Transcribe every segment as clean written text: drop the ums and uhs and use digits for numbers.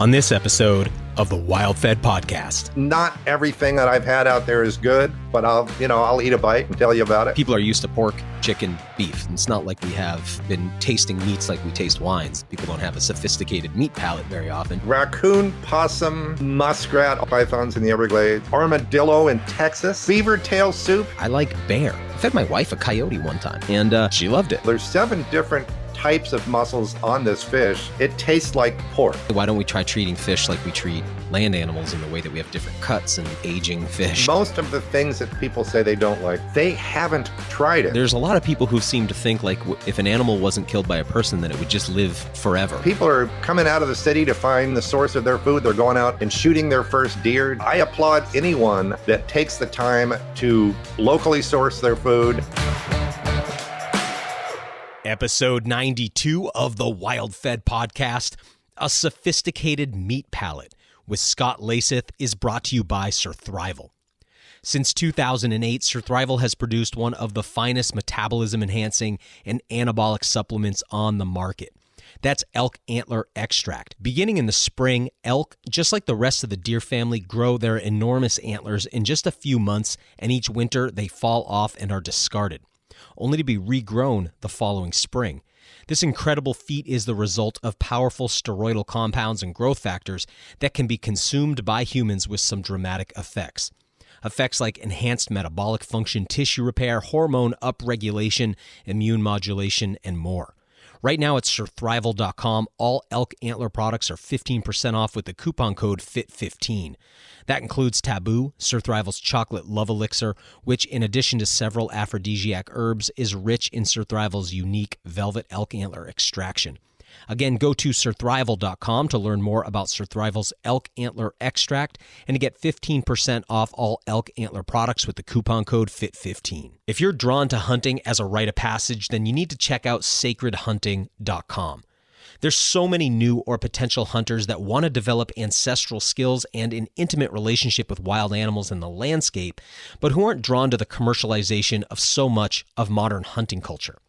on this episode of the WildFed podcast. Not everything that I've had out there is good, but I'll eat a bite and tell you about it. People are used to pork, chicken, beef. It's not like we have been tasting meats like we taste wines. People don't have a sophisticated meat palate very often. Raccoon, possum, muskrat, pythons in the Everglades, armadillo in Texas, beaver tail soup. I like bear. I fed my wife a coyote one time, and she loved it. There's 7 different types of mussels on this fish. It tastes like pork. Why don't we try treating fish like we treat land animals in the way that we have different cuts and aging fish? Most of the things that people say they don't like, they haven't tried it. There's a lot of people who seem to think like if an animal wasn't killed by a person, then it would just live forever. People are coming out of the city to find the source of their food. They're going out and shooting their first deer. I applaud anyone that takes the time to locally source their food. Episode 92 of the WildFed podcast, A Sophisticated Meat Palate with Scott Leysath, is brought to you by Surthrival. Since 2008, Surthrival has produced one of the finest metabolism-enhancing and anabolic supplements on the market. That's Elk Antler Extract. Beginning in the spring, elk, just like the rest of the deer family, grow their enormous antlers in just a few months, and each winter they fall off and are discarded, only to be regrown the following spring. This incredible feat is the result of powerful steroidal compounds and growth factors that can be consumed by humans with some dramatic effects. Effects like enhanced metabolic function, tissue repair, hormone upregulation, immune modulation, and more. Right now at surthrival.com, all Elk Antler products are 15% off with the coupon code FIT15. That includes Taboo, Surthrival's chocolate love elixir, which in addition to several aphrodisiac herbs, is rich in Surthrival's unique velvet elk antler extraction. Again, go to surthrival.com to learn more about Surthrival's Elk Antler Extract and to get 15% off all Elk Antler products with the coupon code FIT15. If you're drawn to hunting as a rite of passage, then you need to check out sacredhunting.com. There's so many new or potential hunters that want to develop ancestral skills and an intimate relationship with wild animals in the landscape, but who aren't drawn to the commercialization of so much of modern hunting culture.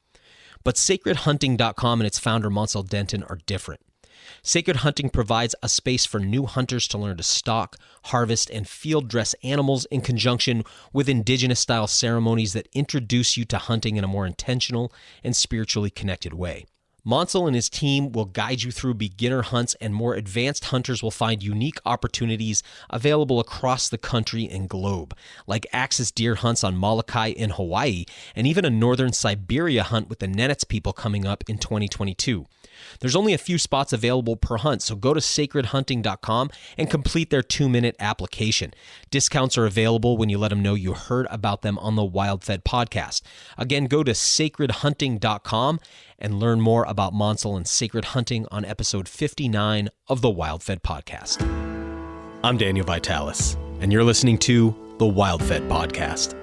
But sacredhunting.com and its founder, Monsell Denton, are different. Sacred Hunting provides a space for new hunters to learn to stalk, harvest, and field dress animals in conjunction with indigenous-style ceremonies that introduce you to hunting in a more intentional and spiritually connected way. Monsell and his team will guide you through beginner hunts, and more advanced hunters will find unique opportunities available across the country and globe, like axis deer hunts on Molokai in Hawaii, and even a northern Siberia hunt with the Nenets people coming up in 2022. There's only a few spots available per hunt, so go to sacredhunting.com and complete their 2-minute application. Discounts are available when you let them know you heard about them on the WildFed podcast. Again, go to sacredhunting.com and learn more about Monsell and Sacred Hunting on episode 59 of the WildFed podcast. I'm Daniel Vitalis, and you're listening to the WildFed podcast,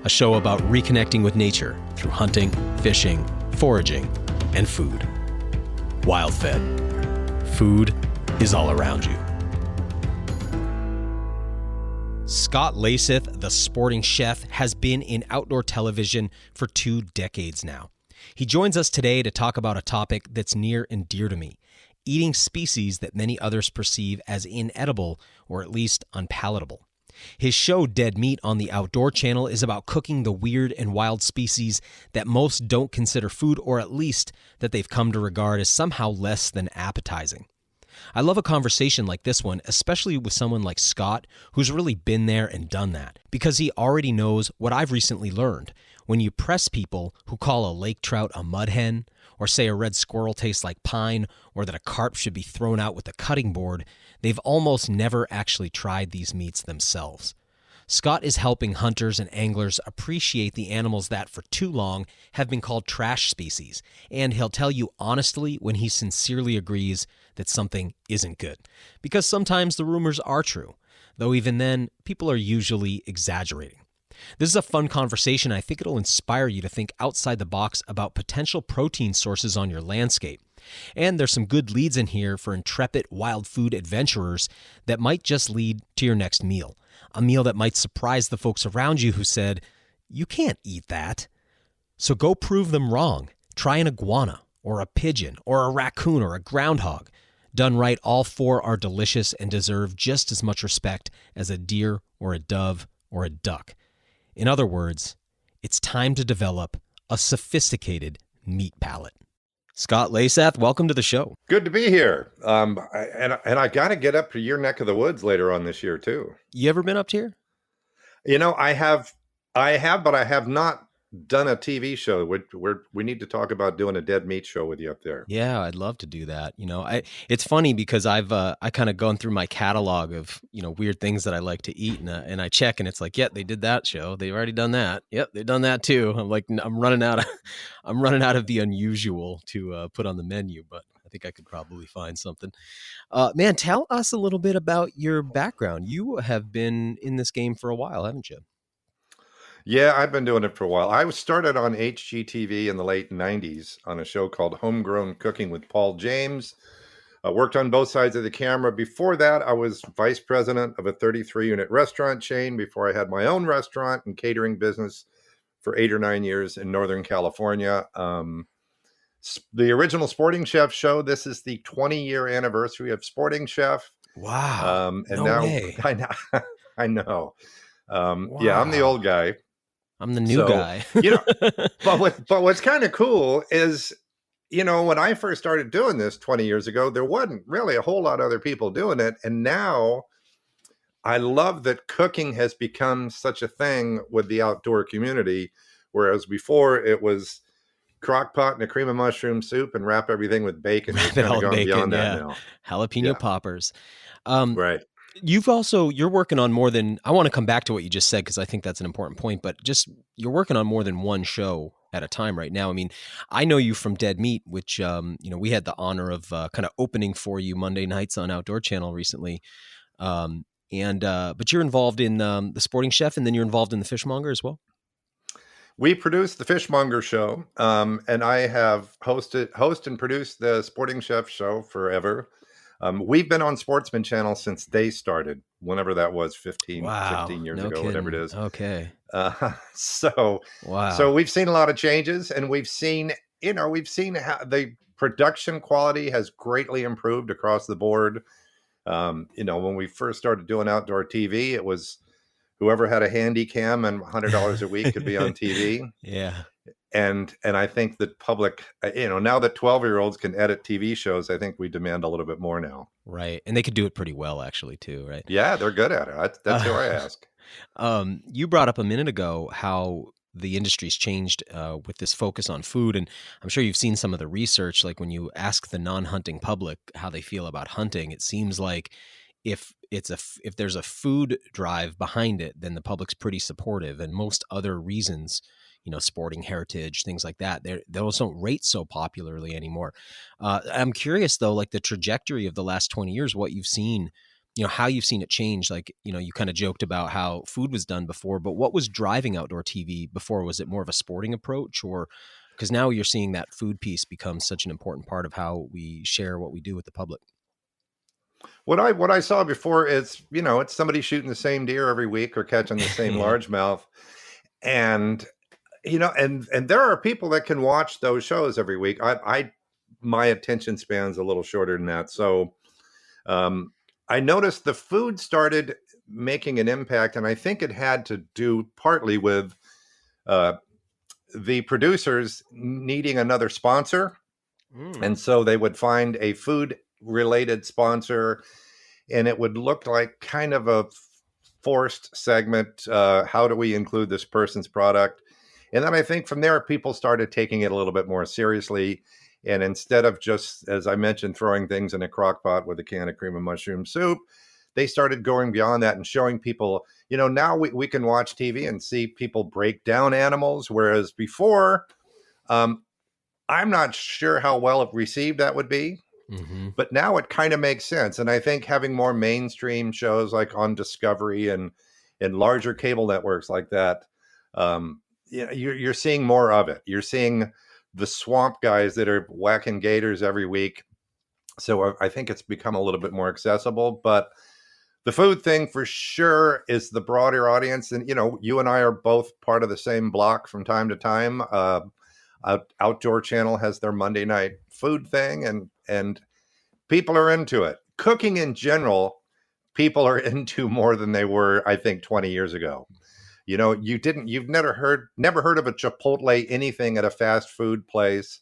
a show about reconnecting with nature through hunting, fishing, foraging, and food. WildFed. Food is all around you. Scott Leysath, the sporting chef, has been in outdoor television for 2 decades now. He joins us today to talk about a topic that's near and dear to me: eating species that many others perceive as inedible or at least unpalatable. His show, Dead Meat, on the Outdoor Channel is about cooking the weird and wild species that most don't consider food, or at least that they've come to regard as somehow less than appetizing. I love a conversation like this one, especially with someone like Scott, who's really been there and done that, because he already knows what I've recently learned. When you press people who call a lake trout a mud hen, or say a red squirrel tastes like pine, or that a carp should be thrown out with a cutting board, they've almost never actually tried these meats themselves. Scott is helping hunters and anglers appreciate the animals that, for too long, have been called trash species, and he'll tell you honestly when he sincerely agrees that something isn't good. Because sometimes the rumors are true, though even then, people are usually exaggerating. This is a fun conversation. I think it'll inspire you to think outside the box about potential protein sources on your landscape. And there's some good leads in here for intrepid wild food adventurers that might just lead to your next meal. A meal that might surprise the folks around you who said, "You can't eat that." So go prove them wrong. Try an iguana, or a pigeon, or a raccoon, or a groundhog. Done right, all four are delicious and deserve just as much respect as a deer or a dove or a duck. In other words, it's time to develop a sophisticated meat palate. Scott Leysath, welcome to the show. Good to be here. I got to get up to your neck of the woods later on this year too. You ever been up here? I have, but I have not done a TV show. We need to talk about doing a dead meat show with you up there. Yeah, I'd love to do that. It's funny because I kind of gone through my catalog of, weird things that I like to eat, and I check and it's like, yeah, they did that show. They've already done that. Yep, they've done that too. I'm like, I'm running out of the unusual to put on the menu, but I think I could probably find something. Man, tell us a little bit about your background. You have been in this game for a while, haven't you? Yeah, I've been doing it for a while. I was started on HGTV in the late 90s on a show called Homegrown Cooking with Paul James. I worked on both sides of the camera. Before that, I was vice president of a 33-unit restaurant chain before I had my own restaurant and catering business for 8 or 9 years in Northern California. The original Sporting Chef show, this is the 20-year anniversary of Sporting Chef. Wow. And no now way. I know. Wow. Yeah, I'm the old guy. I'm the new guy. But what's kind of cool is, when I first started doing this 20 years ago, there wasn't really a whole lot of other people doing it. And now I love that cooking has become such a thing with the outdoor community, whereas before it was crock pot and a cream of mushroom soup and wrap everything with bacon. It's kind of gone beyond that now. Jalapeno poppers. Right. You're working on more than, I want to come back to what you just said because I think that's an important point, but just you're working on more than one show at a time right now. I mean, I know you from Dead Meat, which, we had the honor of kind of opening for you Monday nights on Outdoor Channel recently. But you're involved in the Sporting Chef, and then you're involved in the Fishmonger as well. We produced the Fishmonger show, and I have host and produced the Sporting Chef show forever. We've been on Sportsman Channel since they started, whenever that was, 15 years ago, kidding. whatever it is. Okay. So we've seen a lot of changes, and we've seen how the production quality has greatly improved across the board. When we first started doing outdoor TV, it was whoever had a handy cam and $100 a week could be on TV. Yeah. And I think that public, now that 12-year-olds can edit TV shows, I think we demand a little bit more now. Right. And they could do it pretty well, actually, too, right? Yeah, they're good at it. That's who I ask. You brought up a minute ago how the industry's changed with this focus on food. And I'm sure you've seen some of the research, like when you ask the non-hunting public how they feel about hunting, it seems like if there's a food drive behind it, then the public's pretty supportive. And most other reasons, sporting heritage, things like that, those don't rate so popularly anymore. I'm curious though, like the trajectory of the last 20 years, what you've seen, how you've seen it change. Like, you kind of joked about how food was done before, but what was driving outdoor TV before? Was it more of a sporting approach, or because now you're seeing that food piece become such an important part of how we share what we do with the public? What I saw before is, it's somebody shooting the same deer every week or catching the same largemouth. And and there are people that can watch those shows every week. My attention span's a little shorter than that. So I noticed the food started making an impact, and I think it had to do partly with the producers needing another sponsor. And so they would find a food related sponsor, and it would look like kind of a forced segment. How do we include this person's product? And then I think from there, people started taking it a little bit more seriously. And instead of just, as I mentioned, throwing things in a crock pot with a can of cream of mushroom soup, they started going beyond that and showing people, now we can watch TV and see people break down animals. Whereas before, I'm not sure how well received that would be. Mm-hmm. But now it kind of makes sense. And I think having more mainstream shows like on Discovery and larger cable networks like that, you're seeing more of it. You're seeing the swamp guys that are whacking gators every week. So I think it's become a little bit more accessible. But the food thing for sure is the broader audience. And, you and I are both part of the same block from time to time. Outdoor Channel has their Monday night food thing. And People are into it. Cooking in general, people are into more than they were, I think, 20 years ago. You've never heard of a Chipotle anything at a fast food place.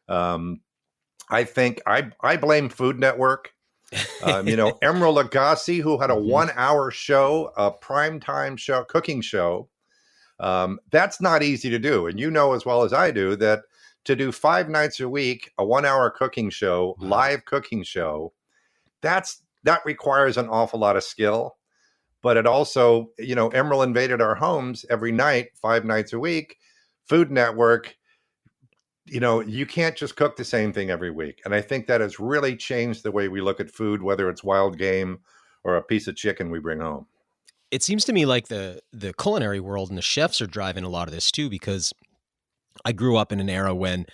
I think I blame Food Network. Emeril Lagasse, who had a 1 hour show, a primetime show, cooking show. That's not easy to do. And you know as well as I do that to do 5 nights a week, a 1 hour cooking show, live cooking show, that requires an awful lot of skill. But it also, Emeril invaded our homes every night, 5 nights a week. Food Network, you can't just cook the same thing every week. And I think that has really changed the way we look at food, whether it's wild game or a piece of chicken we bring home. It seems to me like the culinary world and the chefs are driving a lot of this too, because I grew up in an era when,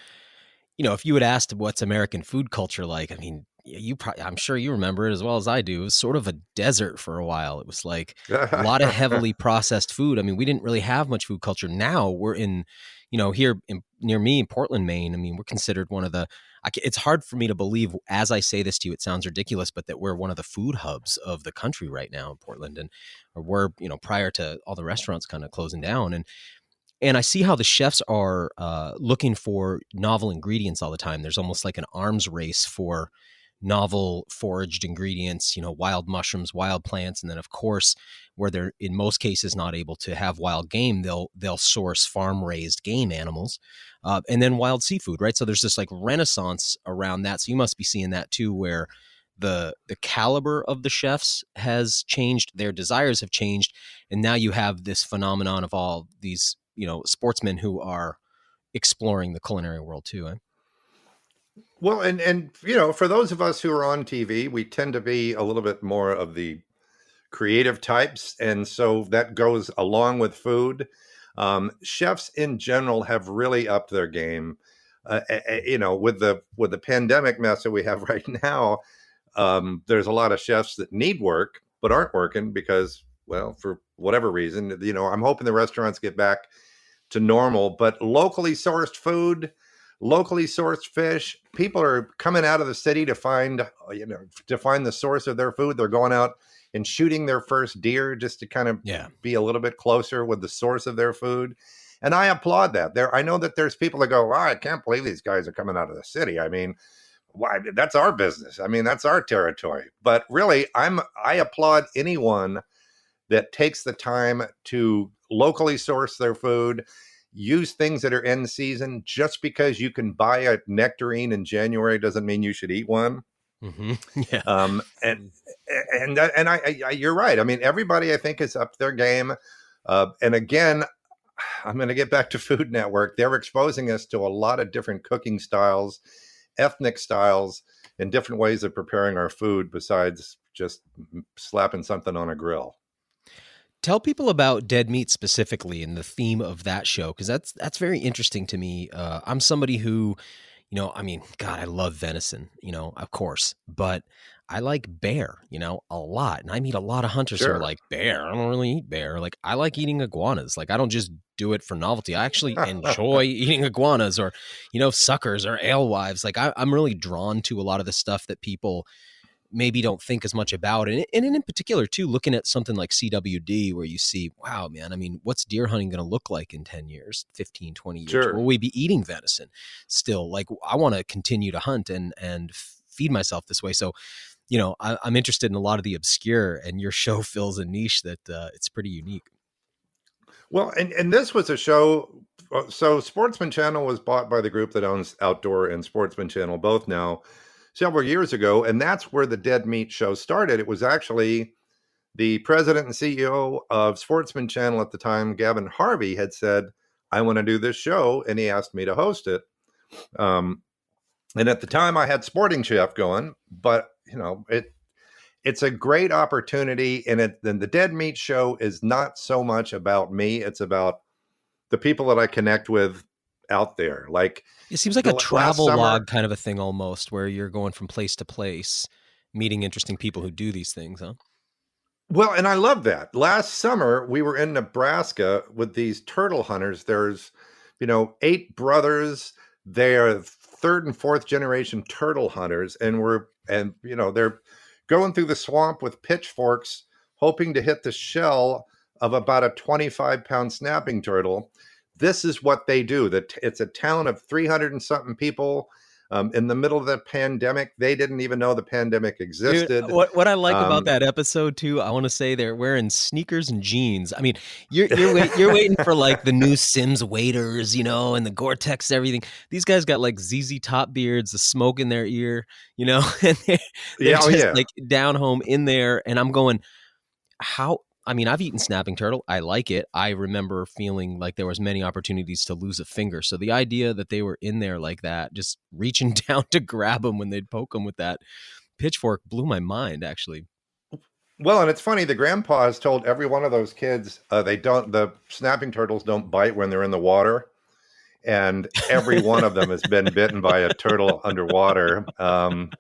if you had asked what's American food culture like, I mean, I'm sure you remember it as well as I do. It was sort of a desert for a while. It was like a lot of heavily processed food. I mean, we didn't really have much food culture. Now we're in, here near me in Portland, Maine. I mean, we're considered one of the, it's hard for me to believe as I say this to you, it sounds ridiculous, but that we're one of the food hubs of the country right now in Portland. And or we're, prior to all the restaurants kind of closing down. And I see how the chefs are looking for novel ingredients all the time. There's almost like an arms race for novel foraged ingredients, wild mushrooms, wild plants. And then of course, where they're in most cases not able to have wild game, they'll source farm raised game animals, and then wild seafood, right? So there's this like renaissance around that. So you must be seeing that too, where the caliber of the chefs has changed, their desires have changed. And now you have this phenomenon of all these, sportsmen who are exploring the culinary world too. Eh? Well, and for those of us who are on TV, we tend to be a little bit more of the creative types, and so that goes along with food. Chefs in general have really upped their game. With the pandemic mess that we have right now, there's a lot of chefs that need work but aren't working because, well, for whatever reason, I'm hoping the restaurants get back to normal. But locally sourced food, locally sourced fish, people are coming out of the city to find the source of their food. They're going out and shooting their first deer just to kind of be a little bit closer with the source of their food. And I applaud that. I know that there's people that go, I can't believe these guys are coming out of the city. I mean, why? That's our business. I mean, that's our territory. But really, I applaud anyone that takes the time to locally source their food, use things that are in season. Just because you can buy a nectarine in January doesn't mean you should eat one. Mm-hmm. Yeah. And you're right. I mean, everybody I think is up their game. And again, I'm going to get back to Food Network. They're exposing us to a lot of different cooking styles, ethnic styles, and different ways of preparing our food besides just slapping something on a grill. Tell people about Dead Meat specifically and the theme of that show, because that's very interesting to me. I'm somebody who, God, I love venison, of course, but I like bear, a lot. And I meet a lot of hunters who are like, bear? I don't really eat bear. Like, I like eating iguanas. Like, I don't just do it for novelty. I actually enjoy eating iguanas or, suckers or alewives. Like, I'm really drawn to a lot of the stuff that people maybe don't think as much about. And in particular, too, looking at something like CWD, where you see, wow, man, I mean, what's deer hunting going to look like in 10 years, 15, 20 years? Sure. Will we be eating venison still? Like, I want to continue to hunt and feed myself this way. So, I'm interested in a lot of the obscure, and your show fills a niche that it's pretty unique. Well, and this was a show. So Sportsman Channel was bought by the group that owns Outdoor and Sportsman Channel both now several years ago. And that's where the Dead Meat show started. It was actually the president and CEO of Sportsman Channel at the time, Gavin Harvey, had said, I want to do this show. And he asked me to host it. And at the time I had Sporting Chef going, but it's a great opportunity. And the Dead Meat show is not so much about me. It's about the people that I connect with out there. Like, it seems like a travel log kind of a thing almost, where you're going from place to place, meeting interesting people who do these things, huh? Well, and I love that. Last summer, we were in Nebraska with these turtle hunters. There's, 8 brothers. They're 3rd and 4th generation turtle hunters. And we're and they're going through the swamp with pitchforks, hoping to hit the shell of about a 25-pound snapping turtle. This is what they do. It's a town of 300 and something people. In the middle of the pandemic, they didn't even know the pandemic existed. Dude, what I like about that episode too, I want to say they're wearing sneakers and jeans. I mean, you're waiting for like the new Sims waiters, and the Gore-Tex, everything. These guys got like ZZ Top beards, the smoke in their ear, and they're just like down home in there. And I'm going, how? I mean, I've eaten snapping turtle. I like it. I remember feeling like there was many opportunities to lose a finger. So the idea that they were in there like that, just reaching down to grab them when they'd poke them with that pitchfork, blew my mind, actually. Well, and it's funny, the grandpas told every one of those kids the snapping turtles don't bite when they're in the water. And every one of them has been bitten by a turtle underwater. And,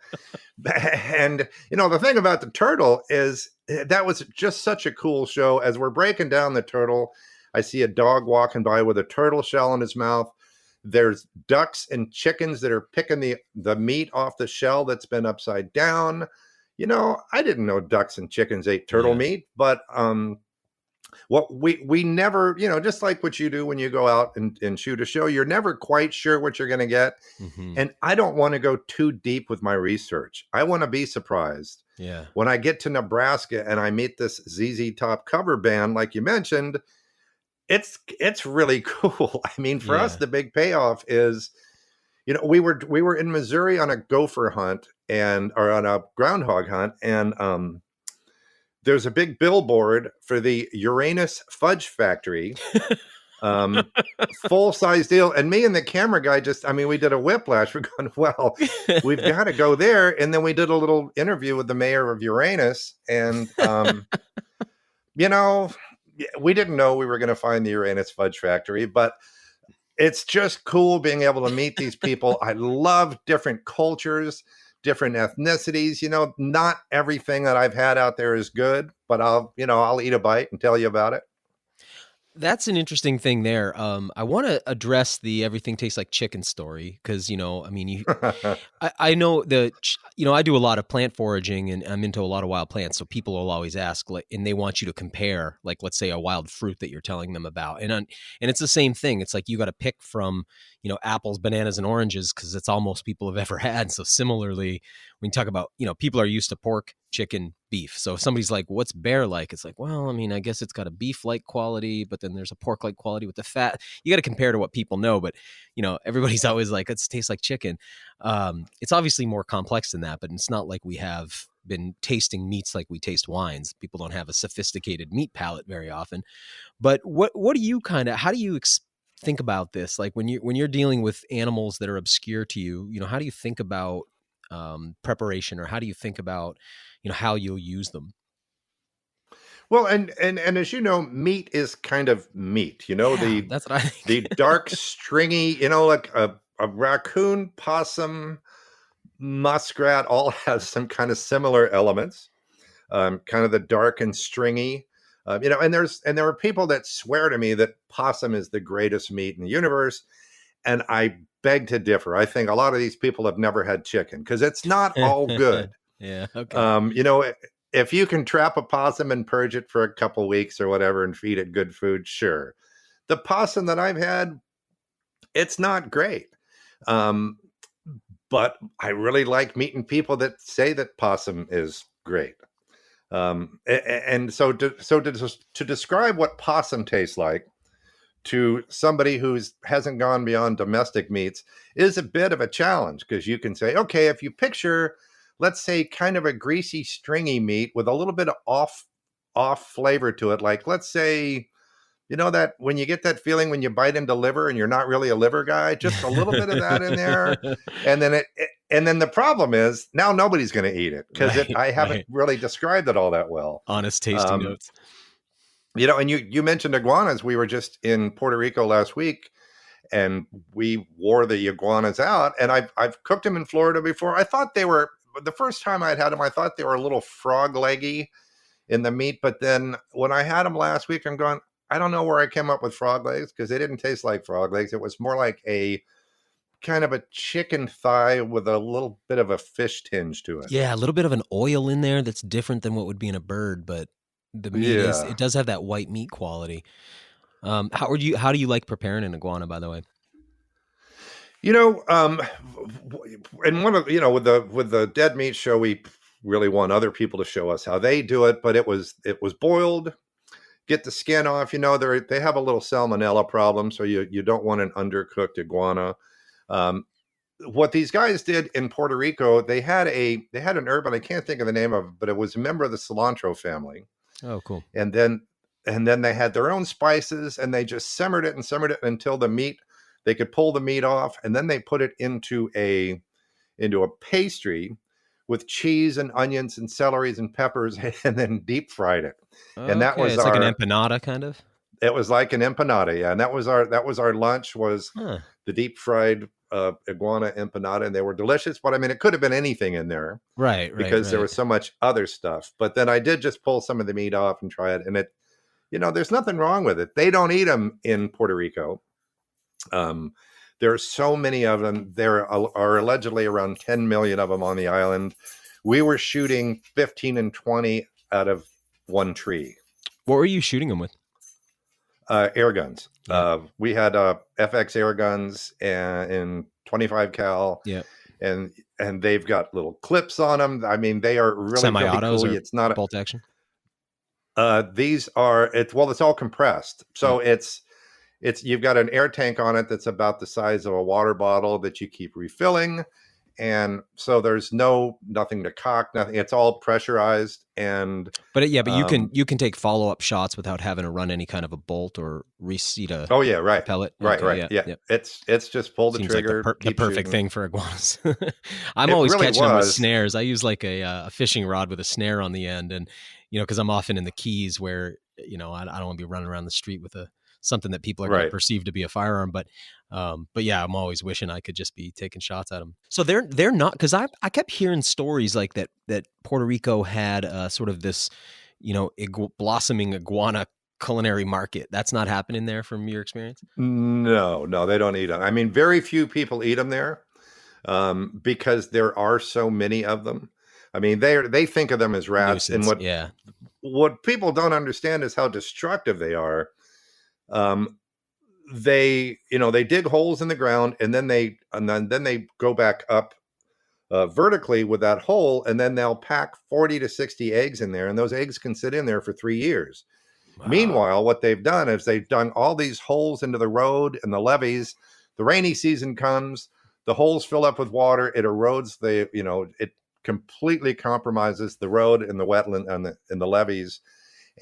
the thing about the turtle is that was just such a cool show. As we're breaking down the turtle, I see a dog walking by with a turtle shell in his mouth. There's ducks and chickens that are picking the meat off the shell that's been upside down. I didn't know ducks and chickens ate turtle meat, but what we never, just like what you do when you go out and shoot a show, you're never quite sure what you're going to get. Mm-hmm. And I don't want to go too deep with my research. I want to be surprised. Yeah. When I get to Nebraska and I meet this ZZ Top cover band, like you mentioned, it's really cool. I mean, for us, the big payoff is, we were in Missouri on a gopher hunt or on a groundhog hunt, and there's a big billboard for the Uranus Fudge Factory, full size deal. And me and the camera guy we did a whiplash. We're going, well, we've got to go there. And then we did a little interview with the mayor of Uranus. And, we didn't know we were going to find the Uranus Fudge Factory, but it's just cool being able to meet these people. I love different cultures, different ethnicities. Not everything that I've had out there is good, but I'll eat a bite and tell you about it. That's an interesting thing there. I want to address the everything tastes like chicken story because, I know I do a lot of plant foraging and I'm into a lot of wild plants. So people will always ask, and they want you to compare, like, let's say a wild fruit that you're telling them about. And it's the same thing. It's like you got to pick from, apples, bananas, and oranges because it's all most people have ever had. So similarly, when you talk about, people are used to pork, chicken, beef. So if somebody's like, what's bear like? It's like, well, I guess it's got a beef-like quality, but then there's a pork-like quality with the fat. You got to compare to what people know, but everybody's always like, it tastes like chicken. It's obviously more complex than that, but it's not like we have been tasting meats like we taste wines. People don't have a sophisticated meat palate very often. But what do you how do you think about this? Like when you're dealing with animals that are obscure to you, how do you think about preparation, or how do you think about how you'll use them? Well, and as you know, meat is kind of meat. That's what I think. The dark, stringy, like a raccoon, possum, muskrat, all has some kind of similar elements. Kind of the dark and stringy. And there are people that swear to me that possum is the greatest meat in the universe, and I beg to differ. I think a lot of these people have never had chicken because it's not all good. Yeah. Okay. If you can trap a possum and purge it for a couple weeks or whatever and feed it good food, sure. The possum that I've had, it's not great. But I really like meeting people that say that possum is great. And so to describe what possum tastes like to somebody who hasn't gone beyond domestic meats is a bit of a challenge, because you can say, okay, if you picture, let's say, kind of a greasy, stringy meat with a little bit of off flavor to it, like let's say, that when you get that feeling when you bite into liver and you're not really a liver guy, just a little bit of that in there, and then the problem is now nobody's going to eat it because I haven't really described it all that well. Honest tasting notes. And you mentioned iguanas. We were just in Puerto Rico last week, and we wore the iguanas out. And I've cooked them in Florida before. I thought they were, the first time I'd had them, I thought they were a little frog leggy in the meat. But then when I had them last week, I'm going, I don't know where I came up with frog legs, because they didn't taste like frog legs. It was more like a kind of a chicken thigh with a little bit of a fish tinge to it. Yeah, a little bit of an oil in there that's different than what would be in a bird, but the meat it does have that white meat quality. How do you like preparing an iguana, by the way? And one of with the dead meat show, we really want other people to show us how they do it, but it was boiled, get the skin off. They have a little salmonella problem, so you don't want an undercooked iguana. What these guys did in Puerto Rico, they had an herb, and I can't think of the name of it, but it was a member of the cilantro family. Oh, cool. And then they had their own spices, and they just simmered it until they could pull the meat off, and then they put it into a pastry with cheese and onions and celeries and peppers, and then deep fried it. Okay. And that was like an empanada kind of. It was like an empanada, yeah. And that was our lunch, was the deep fried iguana empanada, and they were delicious. But I mean, it could have been anything in there, right? Because there was so much other stuff. But then I did just pull some of the meat off and try it, and it, there's nothing wrong with it. They don't eat them in Puerto Rico. There are so many of them. There are allegedly around 10 million of them on the island. We were shooting 15 and 20 out of one tree. What were you shooting them with? Air guns. Yeah. We had FX air guns in 25 cal. Yeah. And they've got little clips on them. I mean, they are really semi-autos, cool. or it's not bolt action. These are it's all compressed. So it's you've got an air tank on it that's about the size of a water bottle that you keep refilling. And so there's nothing to cock, nothing. It's all pressurized. But you can take follow-up shots without having to run any kind of a bolt or reseat a pellet. Right. Yeah. It's just pull the trigger. Like the perfect thing for iguanas. I'm always catching them with snares. I use like a fishing rod with a snare on the end, and because I'm often in the Keys where I don't want to be running around the street with something that people are going to perceive to be a firearm. But yeah, I'm always wishing I could just be taking shots at them. So they're not, because I kept hearing stories like that Puerto Rico had sort of this, blossoming iguana culinary market. That's not happening there from your experience? No, they don't eat them. I mean, very few people eat them there because there are so many of them. I mean, they think of them as rats. Nuisance, and what people don't understand is how destructive they are. They dig holes in the ground, and then they go back up vertically with that hole, and then they'll pack 40 to 60 eggs in there, and those eggs can sit in there for 3 years. Wow. Meanwhile, what they've done is they've done all these holes into the road and the levees. The rainy season comes, the holes fill up with water, it erodes it completely compromises the road and the wetland and the levees,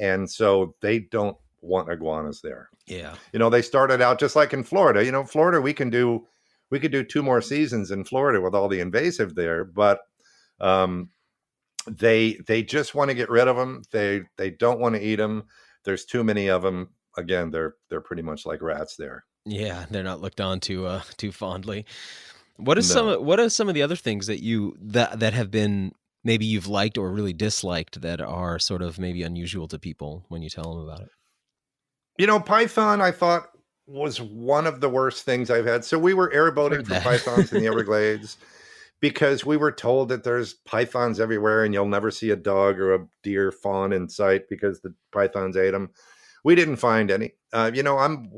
and so they don't want iguanas there. Yeah. They started out just like in Florida. Florida, we could do 2 more seasons in Florida with all the invasive there, but they just want to get rid of them. They don't want to eat them. There's too many of them. Again, they're pretty much like rats there. Yeah, they're not looked on too fondly. What are some of the other things that have been maybe you've liked or really disliked that are sort of maybe unusual to people when you tell them about it? Python, I thought, was one of the worst things I've had. So we were airboating for pythons in the Everglades because we were told that there's pythons everywhere and you'll never see a dog or a deer fawn in sight because the pythons ate them. We didn't find any. I'm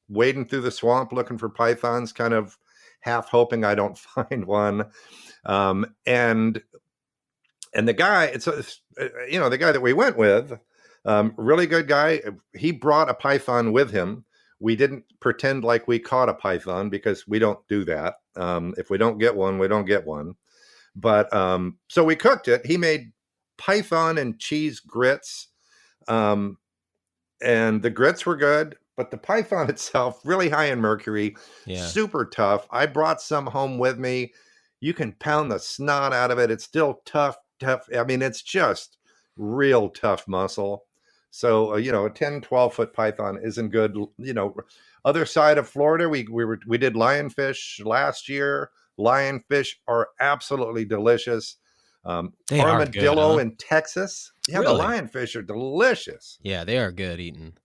wading through the swamp looking for pythons, kind of half hoping I don't find one. And the guy, the guy that we went with, really good guy. He brought a python with him. We didn't pretend like we caught a python because we don't do that. If we don't get one, we don't get one. But so we cooked it. He made python and cheese grits. And the grits were good, but the python itself, really high in mercury, super tough. I brought some home with me. You can pound the snot out of it. It's still tough. I mean, it's just real tough muscle. So, a 10, 12-foot python isn't good. Other side of Florida, we did lionfish last year. Lionfish are absolutely delicious. Armadillo in Texas. Yeah, really? The lionfish are delicious. Yeah, they are good eating.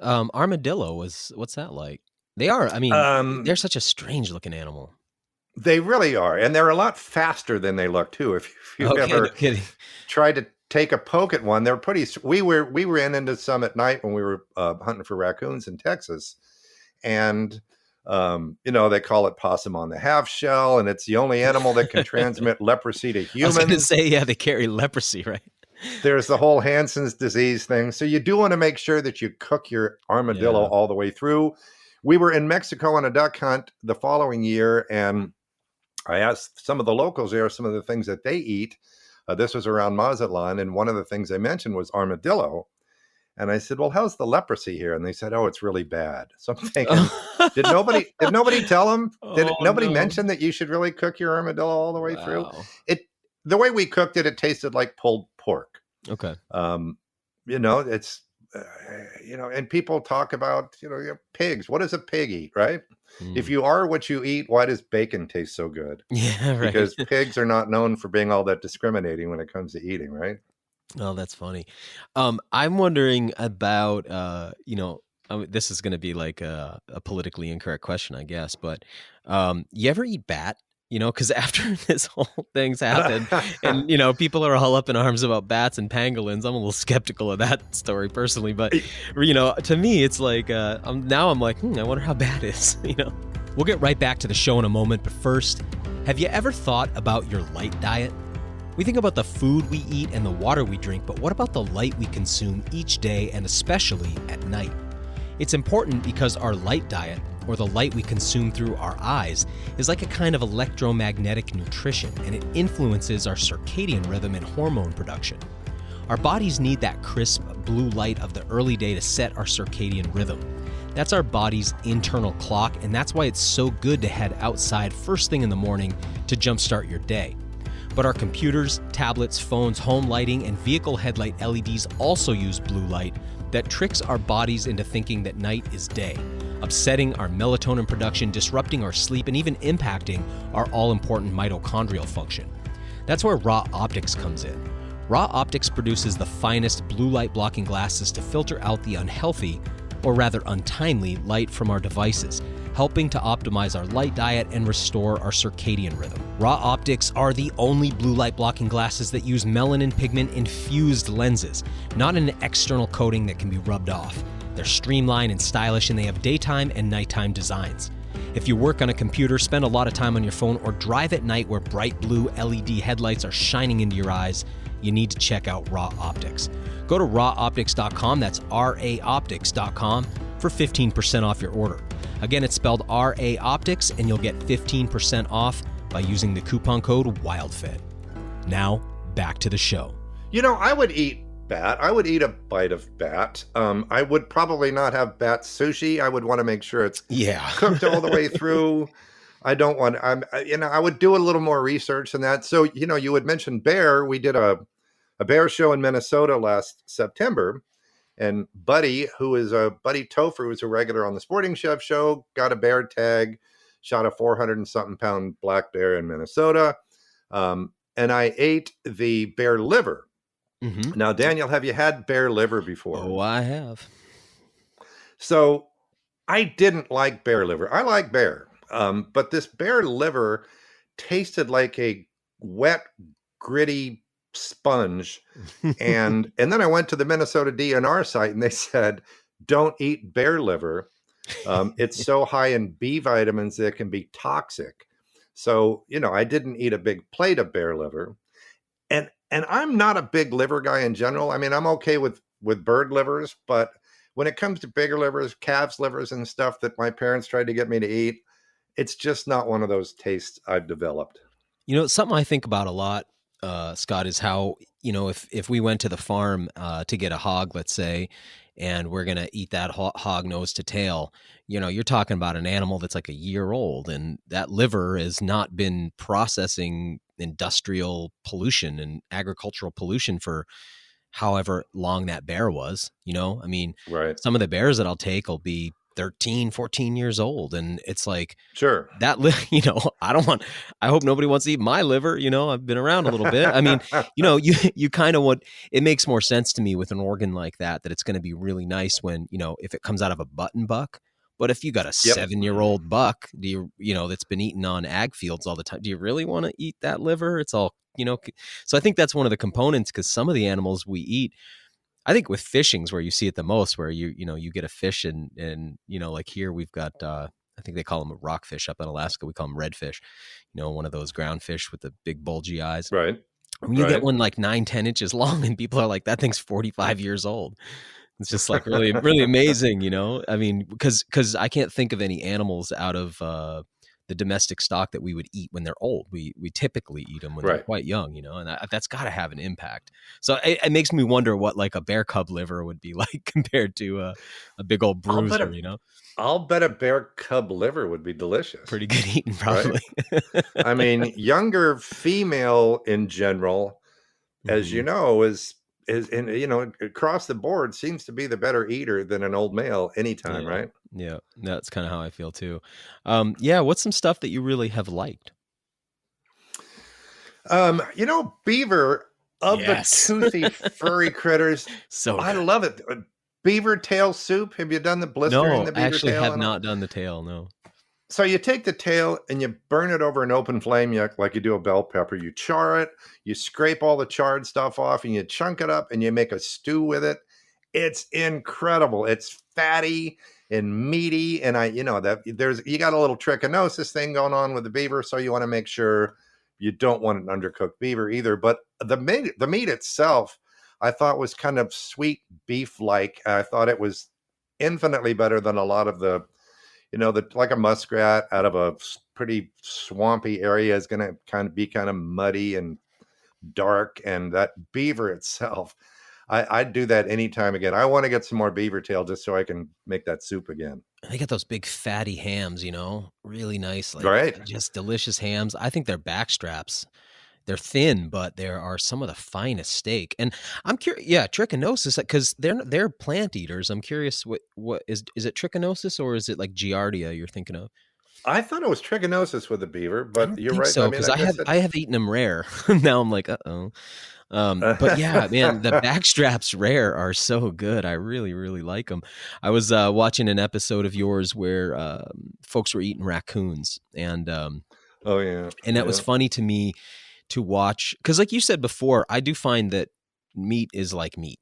Armadillo what's that like? They are, I mean, they're such a strange looking animal. They really are. And they're a lot faster than they look, too. If you've Okay, no ever kidding. tried to take a poke at one, they're pretty. We ran into some at night when we were hunting for raccoons in Texas. And, they call it possum on the half shell. And it's the only animal that can transmit leprosy to humans. I was going to say, yeah, they carry leprosy, right? There's the whole Hansen's disease thing. So you do want to make sure that you cook your armadillo all the way through. We were in Mexico on a duck hunt the following year, and I asked some of the locals there some of the things that they eat. This was around Mazatlan, and one of the things they mentioned was armadillo. And I said, "Well, how's the leprosy here?" And they said, "Oh, it's really bad." So I'm thinking, did nobody tell them? Did nobody mention that you should really cook your armadillo all the way through? The way we cooked it, it tasted like pulled pork. Okay. It's and people talk about pigs. What does a pig eat, right? If you are what you eat, why does bacon taste so good? Yeah, right. Because pigs are not known for being all that discriminating when it comes to eating, right? Oh, that's funny. I'm wondering about, this is going to be like a politically incorrect question, I guess, but you ever eat bat? Because after this whole thing's happened and, people are all up in arms about bats and pangolins, I'm a little skeptical of that story personally. But, to me, it's like, I'm like, I wonder how bad it is, We'll get right back to the show in a moment. But first, have you ever thought about your light diet? We think about the food we eat and the water we drink, but what about the light we consume each day and especially at night? It's important because our light diet, or the light we consume through our eyes, is like a kind of electromagnetic nutrition, and it influences our circadian rhythm and hormone production. Our bodies need that crisp blue light of the early day to set our circadian rhythm. That's our body's internal clock, and that's why it's so good to head outside first thing in the morning to jumpstart your day. But our computers, tablets, phones, home lighting, and vehicle headlight LEDs also use blue light that tricks our bodies into thinking that night is day, upsetting our melatonin production, disrupting our sleep, and even impacting our all-important mitochondrial function. That's where Raw Optics comes in. Raw Optics produces the finest blue light blocking glasses to filter out the unhealthy, or rather untimely, light from our devices, helping to optimize our light diet and restore our circadian rhythm. Raw Optics are the only blue light blocking glasses that use melanin pigment infused lenses, not an external coating that can be rubbed off. They're streamlined and stylish, and they have daytime and nighttime designs. If you work on a computer, spend a lot of time on your phone, or drive at night where bright blue LED headlights are shining into your eyes, you need to check out Raw Optics. Go to rawoptics.com, that's raoptics.com, for 15% off your order. Again, it's spelled RA Optics, and you'll get 15% off by using the coupon code WildFed. Now, back to the show. I would eat bat. I would eat a bite of bat. I would probably not have bat sushi. I would want to make sure it's cooked all the way through. I don't want, I would do a little more research than that. So, you had mentioned bear. We did a bear show in Minnesota last September. And Buddy Topher, who's a regular on the Sporting Chef show, got a bear tag, shot a 400 and something pound black bear in Minnesota. And I ate the bear liver. Mm-hmm. Now, Daniel, have you had bear liver before? Oh, I have. So I didn't like bear liver. I like bear. But this bear liver tasted like a wet, gritty sponge. And then I went to the Minnesota DNR site, and they said, don't eat bear liver. It's so high in B vitamins that it can be toxic. So, I didn't eat a big plate of bear liver. And I'm not a big liver guy in general. I mean, I'm okay with bird livers, but when it comes to bigger livers, calves livers and stuff that my parents tried to get me to eat, it's just not one of those tastes I've developed. Something I think about a lot, Scott, is how, if we went to the farm to get a hog, let's say, and we're going to eat that hog nose to tail, you're talking about an animal that's like a year old, and that liver has not been processing industrial pollution and agricultural pollution for however long that bear was, right. Some of the bears that I'll take will be 13, 14 years old. And it's like, sure, that, I hope nobody wants to eat my liver. I've been around a little bit. I mean, you kind of it makes more sense to me with an organ like that it's going to be really nice when, if it comes out of a button buck. But if you got a Yep. 7-year-old buck, that's been eaten on ag fields all the time, do you really want to eat that liver? It's all, so I think that's one of the components, because some of the animals we eat, I think with fishing's where you see it the most, where you get a fish and like here we've got, I think they call them a rockfish up in Alaska. We call them redfish, one of those groundfish with the big bulgy eyes. Right. When you get one like 9-10 inches long and people are like, that thing's 45 years old. It's just like really, really amazing, I mean, because I can't think of any animals out of the domestic stock that we would eat when they're old. We typically eat them when they're quite young, and that's got to have an impact. So it makes me wonder what like a bear cub liver would be like compared to a big old bruiser, I'll bet a bear cub liver would be delicious. Pretty good eating, probably. Right? I mean, younger female in general, as you know, is across the board seems to be the better eater than an old male anytime, right? Yeah, that's kind of how I feel too. What's some stuff that you really have liked? Beaver of the toothy furry critters. So I love it. Beaver tail soup. Have you done the blistering the beaver tail? No, I actually have not done the tail, no. So you take the tail and you burn it over an open flame like you do a bell pepper. You char it, you scrape all the charred stuff off, and you chunk it up and you make a stew with it. It's incredible. It's fatty and meaty, and you got a little trichinosis thing going on with the beaver, so you want to make sure you don't want an undercooked beaver either. But the meat itself, I thought was kind of sweet beef-like. I thought it was infinitely better than a lot of the, like a muskrat out of a pretty swampy area is going to be kind of muddy and dark. And that beaver itself, I'd do that anytime again. I want to get some more beaver tail just so I can make that soup again. They get those big fatty hams, really nice, right? Just delicious hams. I think they're backstraps. They're thin, but there are some of the finest steak. And I'm curious, trichinosis, because they're plant eaters. I'm curious, what is it trichinosis or is it like giardia you're thinking of? I thought it was trichinosis with the beaver, but you're right. So, because I have eaten them rare. Now I'm like, uh-oh. But yeah, man, the backstraps rare are so good. I really, really like them. I was watching an episode of yours where folks were eating raccoons, and and that was funny to me to watch, because like you said before, I do find that meat is like meat.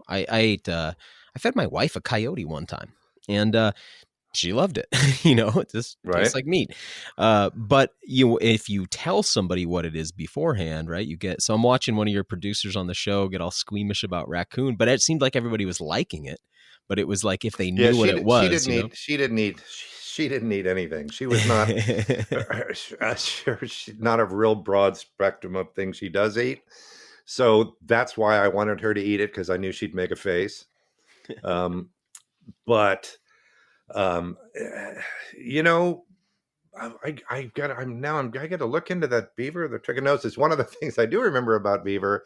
I fed my wife a coyote one time, and she loved it. It just tastes like meat. But if you tell somebody what it is beforehand, right, so I'm watching one of your producers on the show get all squeamish about raccoon, but it seemed like everybody was liking it. But it was like if they knew what it was. She didn't need anything. She was not not a real broad spectrum of things she does eat. So that's why I wanted her to eat it, because I knew she'd make a face. But I got to look into that beaver, the trichinosis. One of the things I do remember about beaver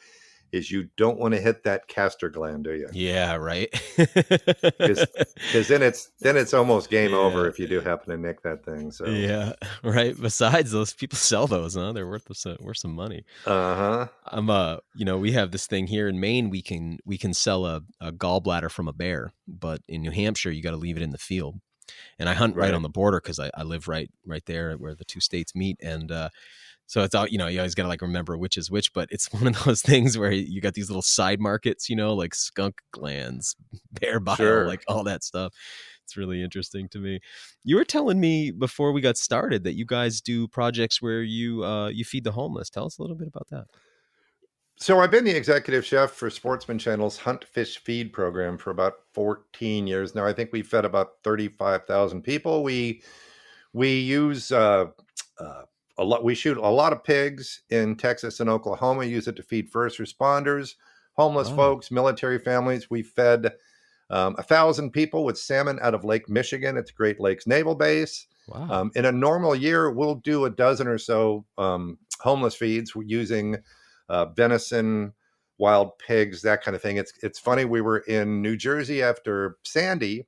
is you don't want to hit that castor gland, do you? Yeah, right. Because then it's almost game over if you do happen to nick that thing. So yeah, right. Besides, those people sell those, huh? They're worth some money. We have this thing here in Maine. We can sell a gallbladder from a bear, but in New Hampshire, you got to leave it in the field. And I hunt right on the border because I live right there where the two states meet, and so it's all, you always got to like remember which is which, but it's one of those things where you got these little side markets, like skunk glands, bear bile, like all that stuff. It's really interesting to me. You were telling me before we got started that you guys do projects where you feed the homeless. Tell us a little bit about that. So I've been the executive chef for Sportsman Channel's Hunt, Fish, Feed program for about 14 years now. I think we fed about 35,000 people. We use we shoot a lot of pigs in Texas and Oklahoma, use it to feed first responders, homeless folks, military families. We fed 1,000 people with salmon out of Lake Michigan at the Great Lakes Naval Base. Wow. In a normal year, we'll do a dozen or so homeless feeds. We're using venison, wild pigs, that kind of thing. It's funny. We were in New Jersey after Sandy,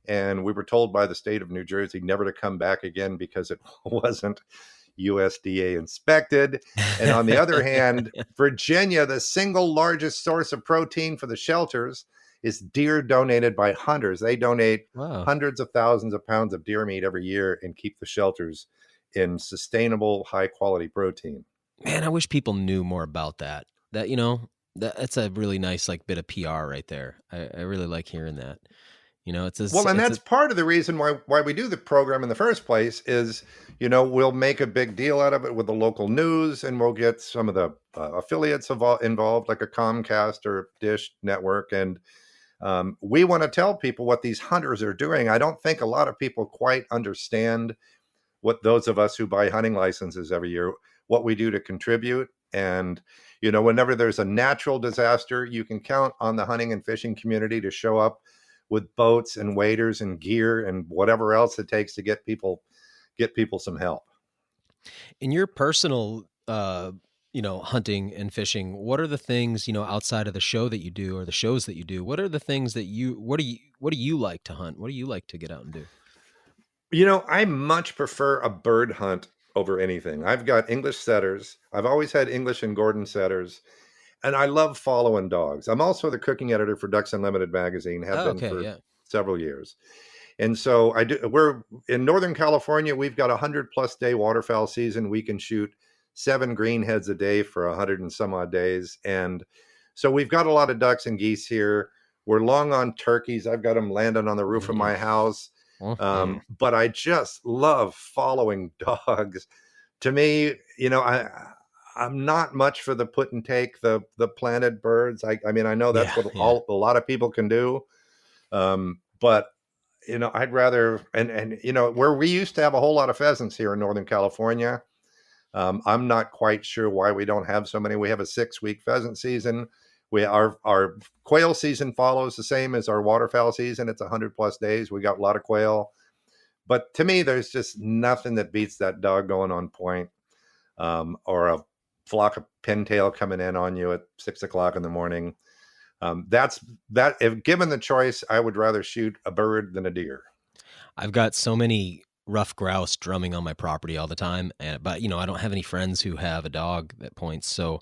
and we were told by the state of New Jersey never to come back again because it wasn't USDA inspected. And on the other hand, Virginia, the single largest source of protein for the shelters, is deer donated by hunters. They donate Wow. hundreds of thousands of pounds of deer meat every year and keep the shelters in sustainable, high quality protein. Man, I wish people knew more about that. That, that's a really nice like bit of PR right there. I really like hearing that. Well, and that's part of the reason why we do the program in the first place is, we'll make a big deal out of it with the local news, and we'll get some of the affiliates involved, like a Comcast or Dish Network, and we want to tell people what these hunters are doing. I don't think a lot of people quite understand what those of us who buy hunting licenses every year, what we do to contribute. And, whenever there's a natural disaster, you can count on the hunting and fishing community to show up with boats and waders and gear and whatever else it takes to get people some help. In your personal, hunting and fishing, what are the things, outside of the show that you do or the shows that you do? What are the things that what do you like to hunt? What do you like to get out and do? I much prefer a bird hunt over anything. I've got English setters. I've always had English and Gordon setters, and I love following dogs. I'm also the cooking editor for Ducks Unlimited magazine, have been for several years. And so we're in Northern California. We've got 100+ day waterfowl season. We can shoot 7 greenheads a day for 100 and some odd days. And so we've got a lot of ducks and geese here. We're long on turkeys. I've got them landing on the roof of my house. But I just love following dogs. To me, I'm not much for the put and take, the planted birds. I mean, I know that's a lot of people can do. But I'd rather, and where we used to have a whole lot of pheasants here in Northern California. I'm not quite sure why we don't have so many. We have a 6-week pheasant season. Our quail season follows the same as our waterfowl season. It's 100+ days. We got a lot of quail, but to me, there's just nothing that beats that dog going on point, or a flock of pintail coming in on you at 6 o'clock in the morning. If given the choice, I would rather shoot a bird than a deer. I've got so many rough grouse drumming on my property all the time, but I don't have any friends who have a dog that points, so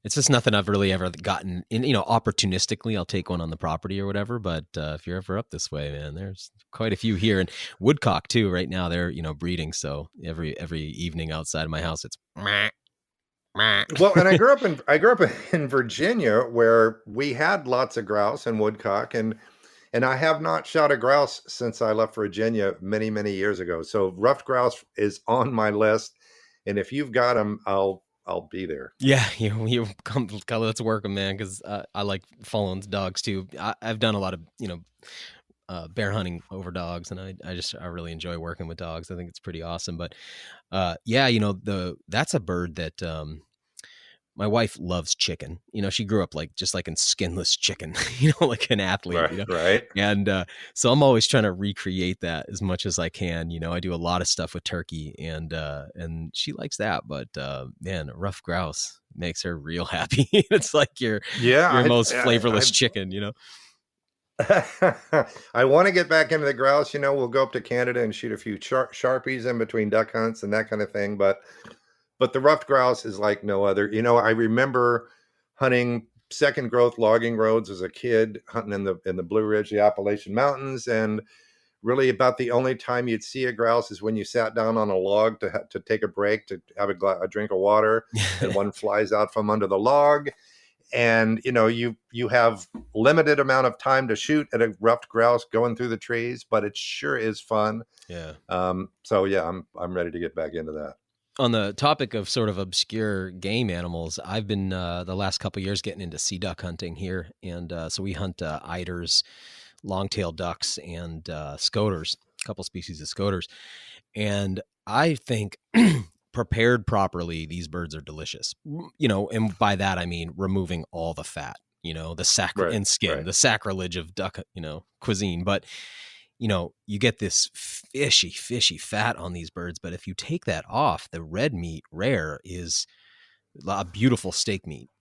it's just nothing I've really ever gotten in. Opportunistically, I'll take one on the property or whatever. But if you're ever up this way, man, there's quite a few here, and woodcock too. Right now, they're breeding, so every evening outside of my house, it's. Well, and I grew up in Virginia, where we had lots of grouse and woodcock, and I have not shot a grouse since I left Virginia many, many years ago. So ruffed grouse is on my list, and if you've got them, I'll be there. Yeah, you come, let's work them, man, because I like following dogs too. I've done a lot of bear hunting over dogs, and I really enjoy working with dogs. I think it's pretty awesome. But that's a bird that my wife loves chicken. She grew up just like in skinless chicken, like an athlete, right. And so I'm always trying to recreate that as much as I can. I do a lot of stuff with turkey, and she likes that. But man, rough grouse makes her real happy. It's like your most flavorless chicken, I want to get back into the grouse. We'll go up to Canada and shoot a few Sharpies in between duck hunts and that kind of thing. But the ruffed grouse is like no other. I remember hunting second growth logging roads as a kid, hunting in the Blue Ridge, the Appalachian Mountains, and really about the only time you'd see a grouse is when you sat down on a log to take a break, to have a drink of water, and one flies out from under the log. And you have limited amount of time to shoot at a ruffed grouse going through the trees, but it sure is fun. Yeah. So yeah, I'm ready to get back into that. On the topic of sort of obscure game animals, I've been the last couple of years getting into sea duck hunting here, and so we hunt eiders, long-tailed ducks, and scoters, a couple species of scoters, and I think prepared properly, these birds are delicious. And by that I mean removing all the fat, the and skin, the sacrilege of duck, cuisine, but. You get this fishy fat on these birds, but if you take that off, the red meat rare is a beautiful steak meat,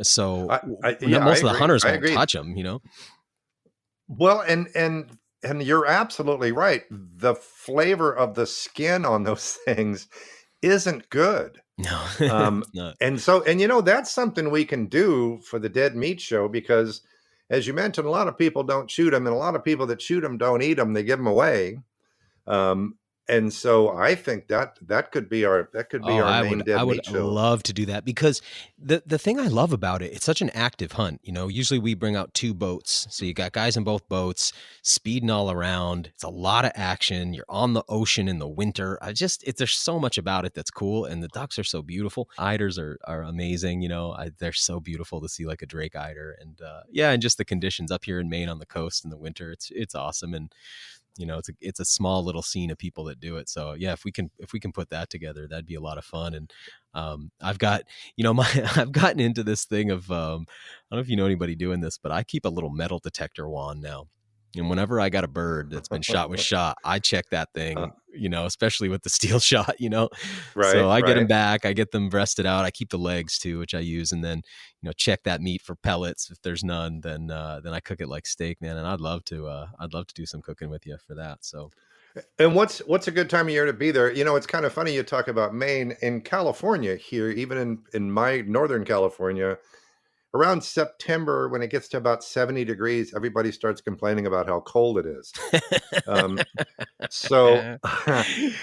so most of the hunters won't touch them, Well, and you're absolutely right. The flavor of the skin on those things isn't good. No, it's not. And that's something we can do for the Dead Meat Show, because as you mentioned, a lot of people don't shoot them, and a lot of people that shoot them don't eat them. They give them away. And so I think that could be our main dead I would meat show. love to do that, because the thing I love about it, it's such an active hunt. Usually we bring out 2 boats, so you got guys in both boats speeding all around. It's a lot of action. You're on the ocean in the winter. There's so much about it that's cool, and the ducks are so beautiful. Eiders are amazing. They're so beautiful to see, like a Drake eider, and and just the conditions up here in Maine on the coast in the winter. It's awesome, and it's a small little scene of people that do it. So yeah, if we can put that together, that'd be a lot of fun. And I've got, I've gotten into this thing of, I don't know if you know anybody doing this, but I keep a little metal detector wand now. And whenever I got a bird that's been shot with shot, I check that thing, especially with the steel shot, Right. So I get them back, I get them breasted out. I keep the legs too, which I use. And then, check that meat for pellets. If there's none, then I cook it like steak, man. And I'd love to do some cooking with you for that. So. And what's a good time of year to be there? It's kind of funny you talk about Maine. In California here, even in my northern California, around September, when it gets to about 70 degrees, everybody starts complaining about how cold it is. So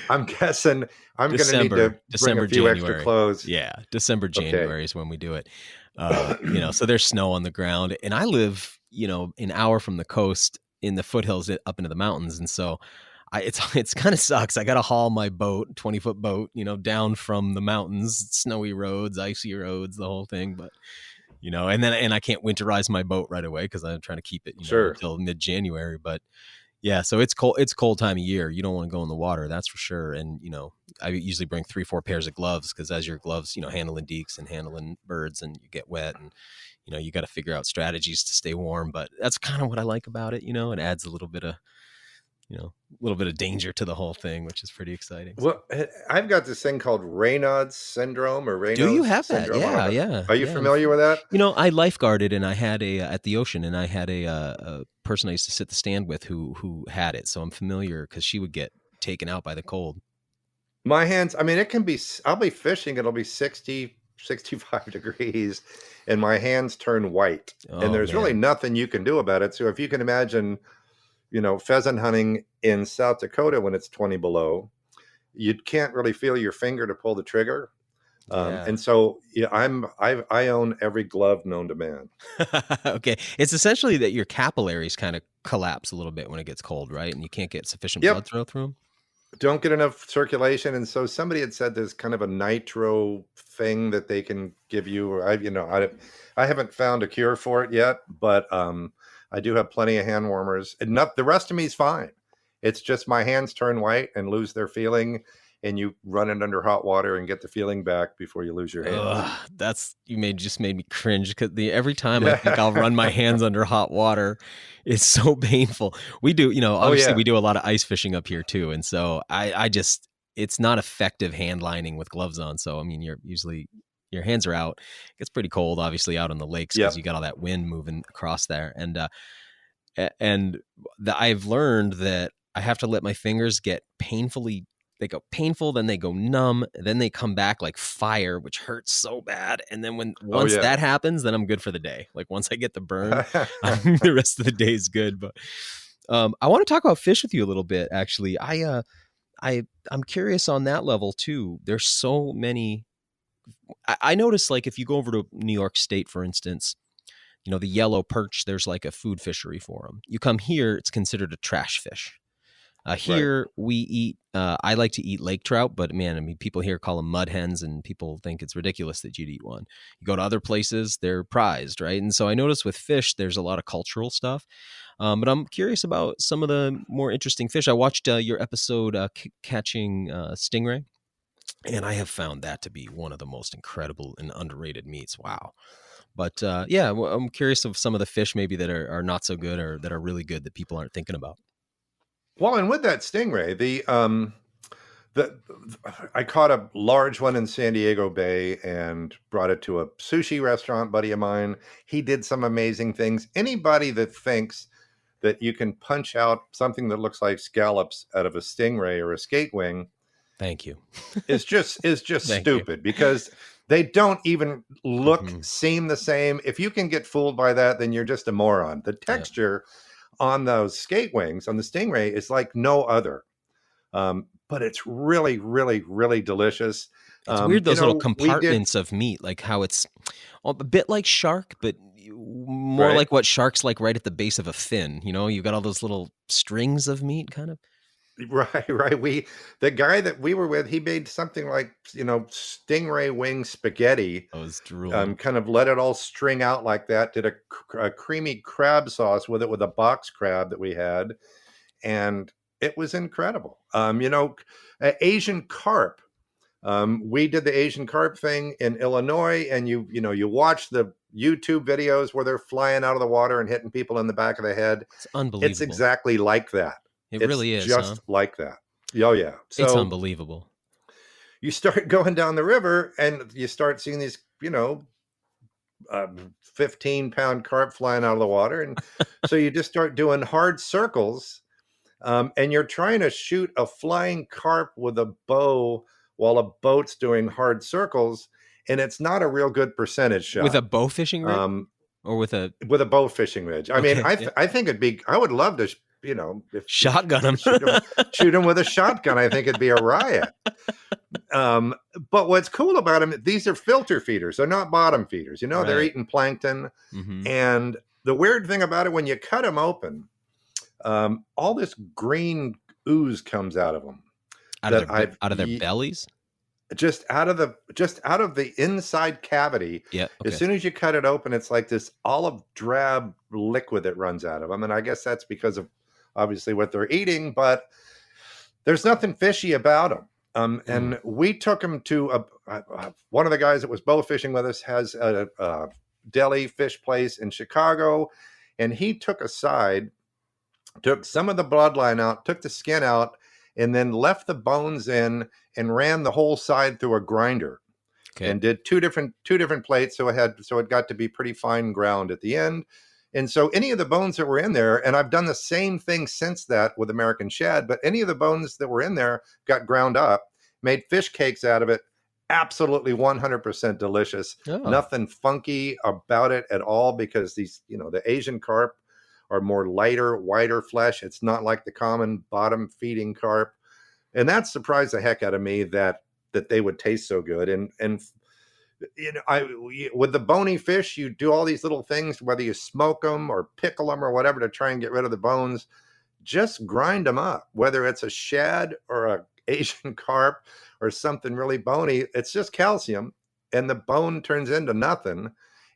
I'm guessing I'm going to need to bring a few January. extra clothes. Yeah, December, January is when we do it. So there's snow on the ground, and I live, an hour from the coast in the foothills up into the mountains, and so it's kind of sucks. I got to haul my boat, 20-foot boat, down from the mountains, snowy roads, icy roads, the whole thing, but. And I can't winterize my boat right away because I'm trying to keep it until mid-January. But yeah, so it's cold. It's cold time of year. You don't want to go in the water, that's for sure. And I usually bring 3-4 pairs of gloves, because as your gloves, handling deeks and handling birds, and you get wet, and you got to figure out strategies to stay warm. But that's kind of what I like about it. It adds a little bit of danger to the whole thing, which is pretty exciting. Well, I've got this thing called Raynaud's syndrome or Raynaud's Do you have syndrome. that? Yeah. Are you familiar with that? I lifeguarded, and I had at the ocean, and I had a person I used to sit the stand with who had it. So I'm familiar, because she would get taken out by the cold. My hands, I mean, I'll be fishing. It'll be 60, 65 degrees, and my hands turn white. And there's really nothing you can do about it. So if you can imagine, pheasant hunting in South Dakota when it's 20 below, you can't really feel your finger to pull the trigger. And so I own every glove known to man. Okay. It's essentially that your capillaries kind of collapse a little bit when it gets cold, right? And you can't get sufficient blood flow through them. Don't get enough circulation. And so somebody had said there's kind of a nitro thing that they can give you. I haven't found a cure for it yet, but I do have plenty of hand warmers. And the rest of me is fine. It's just my hands turn white and lose their feeling, and you run it under hot water and get the feeling back before you lose your hands. Just made me cringe, because every time I think I'll run my hands under hot water, it's so painful. We do, obviously we do a lot of ice fishing up here too. And so it's not effective hand lining with gloves on. So, I mean, your hands are out. It gets pretty cold, obviously, out on the lakes, because you got all that wind moving across there. And I've learned that I have to let my fingers get they go painful, then they go numb, then they come back like fire, which hurts so bad. And then once that happens, then I'm good for the day. Like once I get the burn, the rest of the day is good. But I want to talk about fish with you a little bit, actually. I'm curious on that level too. There's so many. I noticed, like, if you go over to New York State, for instance, the yellow perch, there's like a food fishery for them. You come here, it's considered a trash fish. Here we eat, I like to eat lake trout, but man, I mean, people here call them mud hens, and people think it's ridiculous that you'd eat one. You go to other places, they're prized, right? And so I notice with fish, there's a lot of cultural stuff. But I'm curious about some of the more interesting fish. I watched your episode catching stingray, and I have found that to be one of the most incredible and underrated meats. Wow. But I'm curious of some of the fish maybe that are not so good, or that are really good that people aren't thinking about. Well, and with that stingray, I caught a large one in San Diego Bay and brought it to a sushi restaurant buddy of mine. He did some amazing things. Anybody that thinks that you can punch out something that looks like scallops out of a stingray or a skate wing, thank you, is just stupid, because They don't even seem the same. If you can get fooled by that, then you're just a moron. The texture on those skate wings, on the Stingray, is like no other. But it's really, really, really delicious. It's weird, those little compartments of meat, like how it's a bit like shark, but more like what sharks like right at the base of a fin. You've got all those little strings of meat kind of. Right. The guy that we were with, he made something like, Stingray wing spaghetti. I was drooling. Kind of let it all string out like that. Did a creamy crab sauce with it, with a box crab that we had. And it was incredible. Asian carp. We did the Asian carp thing in Illinois, and you watch the YouTube videos where they're flying out of the water and hitting people in the back of the head. It's unbelievable. It's exactly like that. It really is just like that. Oh yeah. So it's unbelievable. You start going down the river and you start seeing these, 15-pound carp flying out of the water. And so you just start doing hard circles. And you're trying to shoot a flying carp with a bow while a boat's doing hard circles. And it's not a real good percentage shot. With a bow fishing rig? Or with a bow fishing rig. I mean, I think I would love to, shotgun them. shoot them with a shotgun. I think it'd be a riot. But what's cool about them, these are filter feeders. They're not bottom feeders. They're eating plankton. And the weird thing about it, when you cut them open, all this green ooze comes out of them. Out of their bellies? Just out of the inside cavity. Yeah. Okay. As soon as you cut it open, it's like this olive drab liquid that runs out of them. And I guess that's because of obviously what they're eating, but there's nothing fishy about them. And we took them to one of the guys that was bow fishing with us has a deli fish place in Chicago. And he took some of the bloodline out, took the skin out, and then left the bones in and ran the whole side through a grinder. Okay. And did two different plates. So it got to be pretty fine ground at the end. And so any of the bones that were in there, and I've done the same thing since that with American shad, but any of the bones that were in there got ground up, made fish cakes out of it. Absolutely 100% delicious. Oh. Nothing funky about it at all, because these, the Asian carp are more lighter, whiter flesh. It's not like the common bottom feeding carp. And that surprised the heck out of me that they would taste so good. And with the bony fish, you do all these little things, whether you smoke them or pickle them or whatever, to try and get rid of the bones. Just grind them up, whether it's a shad or a Asian carp or something really bony. It's just calcium, and the bone turns into nothing,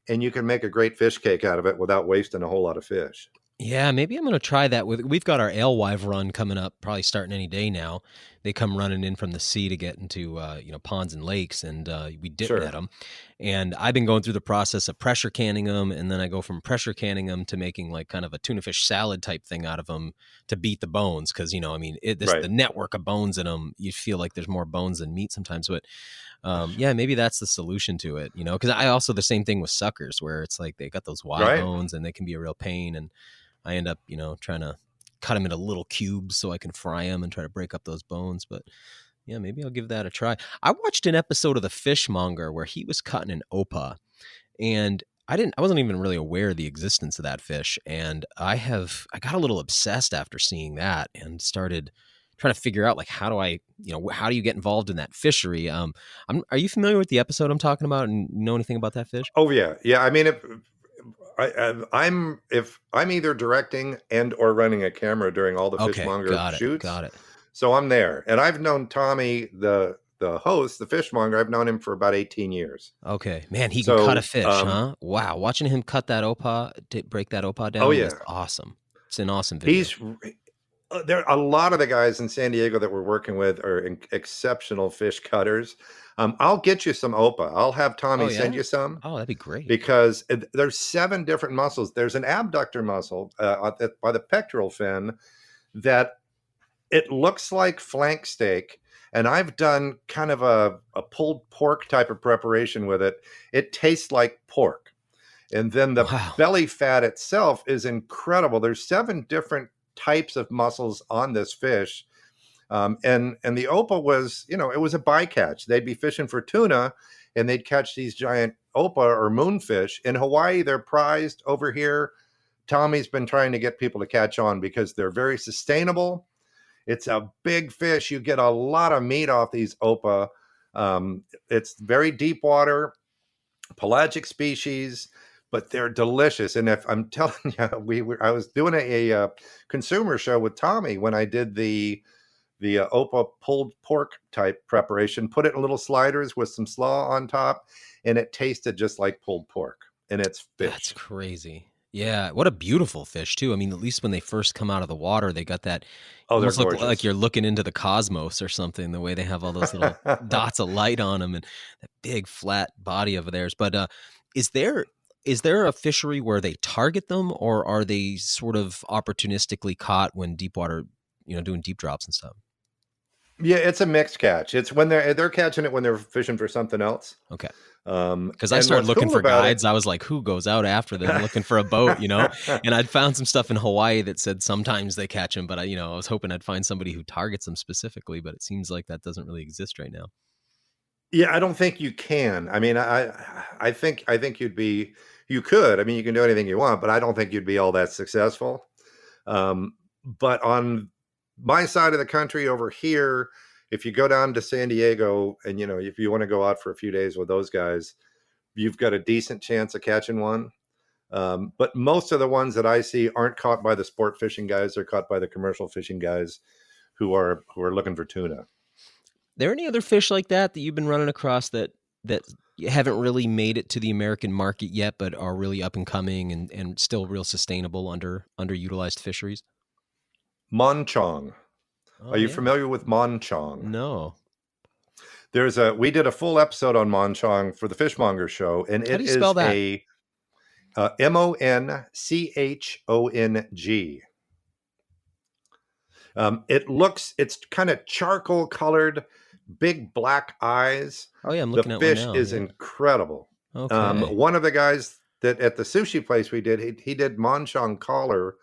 and you can make a great fish cake out of it without wasting a whole lot of fish. Yeah, maybe I'm going to try that. We've got our alewife run coming up, probably starting any day now. They come running in from the sea to get into ponds and lakes, and we dip net them. And I've been going through the process of pressure canning them, and then I go from pressure canning them to making like kind of a tuna fish salad type thing out of them to beat the bones, because the network of bones in them, you feel like there's more bones than meat sometimes. But maybe that's the solution to it, because I also the same thing with suckers, where it's like they got those wide bones and they can be a real pain, and I end up, trying to cut them into little cubes so I can fry them and try to break up those bones. But yeah, maybe I'll give that a try. I watched an episode of The Fishmonger where he was cutting an opa, and I wasn't even really aware of the existence of that fish. And I got a little obsessed after seeing that and started trying to figure out, like, how do you get involved in that fishery? Are you familiar with the episode I'm talking about and know anything about that fish? Oh yeah. Yeah. I mean, I'm either directing and or running a camera during all the Fishmonger shoots. Got it. So I'm there, and I've known Tommy, the host, the Fishmonger. I've known him for about 18 years. Okay, man, he can cut a fish, huh? Wow, watching him cut that opa, break that opa down, was awesome. It's an awesome video. There are a lot of the guys in San Diego that we're working with are exceptional fish cutters. I'll get you some opa. I'll have Tommy send you some. Oh, that'd be great. Because there's 7 different muscles. There's an abductor muscle by the pectoral fin that it looks like flank steak. And I've done kind of a pulled pork type of preparation with it. It tastes like pork. And then the belly fat itself is incredible. There's 7 different types of muscles on this fish. And the opa was, it was a bycatch. They'd be fishing for tuna, and they'd catch these giant opa or moonfish. In Hawaii, they're prized. Over here, Tommy's been trying to get people to catch on because they're very sustainable. It's a big fish. You get a lot of meat off these opa. It's very deep water, pelagic species, but they're delicious. And if I'm telling you, I was doing a consumer show with Tommy when I did the opa pulled pork type preparation, put it in little sliders with some slaw on top, and it tasted just like pulled pork. And it's fish. That's crazy. Yeah, what a beautiful fish too. I mean, at least when they first come out of the water, they got that almost look like you're looking into the cosmos or something, the way they have all those little dots of light on them and that big flat body of theirs. But is there a fishery where they target them, or are they sort of opportunistically caught when deep water, doing deep drops and stuff? Yeah, it's a mixed catch. It's when they're catching it when they're fishing for something else. Okay. Because I started looking for guides. I was like, who goes out after them looking for a boat, And I'd found some stuff in Hawaii that said sometimes they catch them, but I was hoping I'd find somebody who targets them specifically, but it seems like that doesn't really exist right now. Yeah, I don't think you can. I mean, I think you could. I mean, you can do anything you want, but I don't think you'd be all that successful. But on my side of the country over here, if you go down to San Diego and, if you want to go out for a few days with those guys, you've got a decent chance of catching one. But most of the ones that I see aren't caught by the sport fishing guys. They're caught by the commercial fishing guys who are looking for tuna. There any other fish like that you've been running across that haven't really made it to the American market yet, but are really up and coming and still real sustainable underutilized fisheries? Monchong. Are you familiar with Monchong? No. We did a full episode on Monchong for the Fishmonger show, and it is a Monchong. It's kind of charcoal colored, big black eyes. Oh yeah, I'm looking at one now. The fish is incredible. Okay. One of the guys that at the sushi place we did, he did Monchong collar,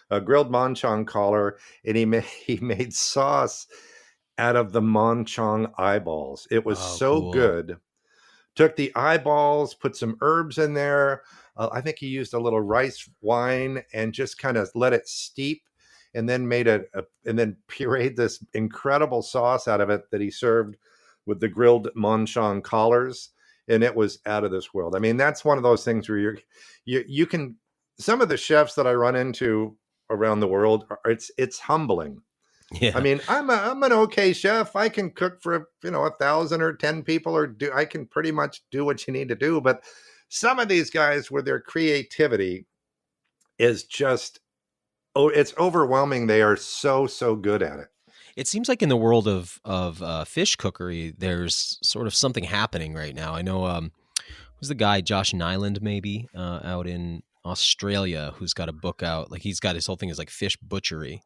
a grilled Monchong collar, and he made sauce out of the Monchong eyeballs. It was cool. Good. Took the eyeballs, put some herbs in there. I think he used a little rice wine and just kind of let it steep, and then and then pureed this incredible sauce out of it that he served with the grilled Monchong collars, and it was out of this world. I mean, that's one of those things where you can. Some of the chefs that I run into around the world, it's humbling. Yeah. I mean, I'm an okay chef. I can cook for 1,000 or 10 people, I can pretty much do what you need to do. But some of these guys, with their creativity, is just it's overwhelming. They are so good at it. It seems like in the world of fish cookery, there's sort of something happening right now. I know who's the guy, Josh Nyland, maybe out in Australia, who's got a book out. Like he's got his whole thing is like fish butchery,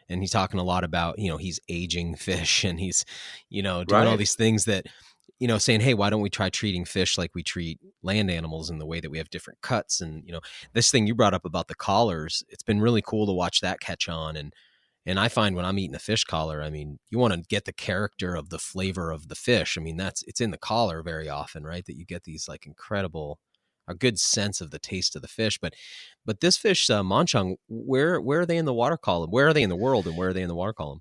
and he's talking a lot about he's aging fish, and he's doing all these things that saying, hey, why don't we try treating fish like we treat land animals in the way that we have different cuts, and this thing you brought up about the collars. It's been really cool to watch that catch on, and I find when I'm eating a fish collar, I mean, you want to get the character of the flavor of the fish. I mean, it's in the collar very often, right? That you get these like a good sense of the taste of the fish. But this fish, Monchong, where are they in the water column? Where are they in the world, and where are they in the water column?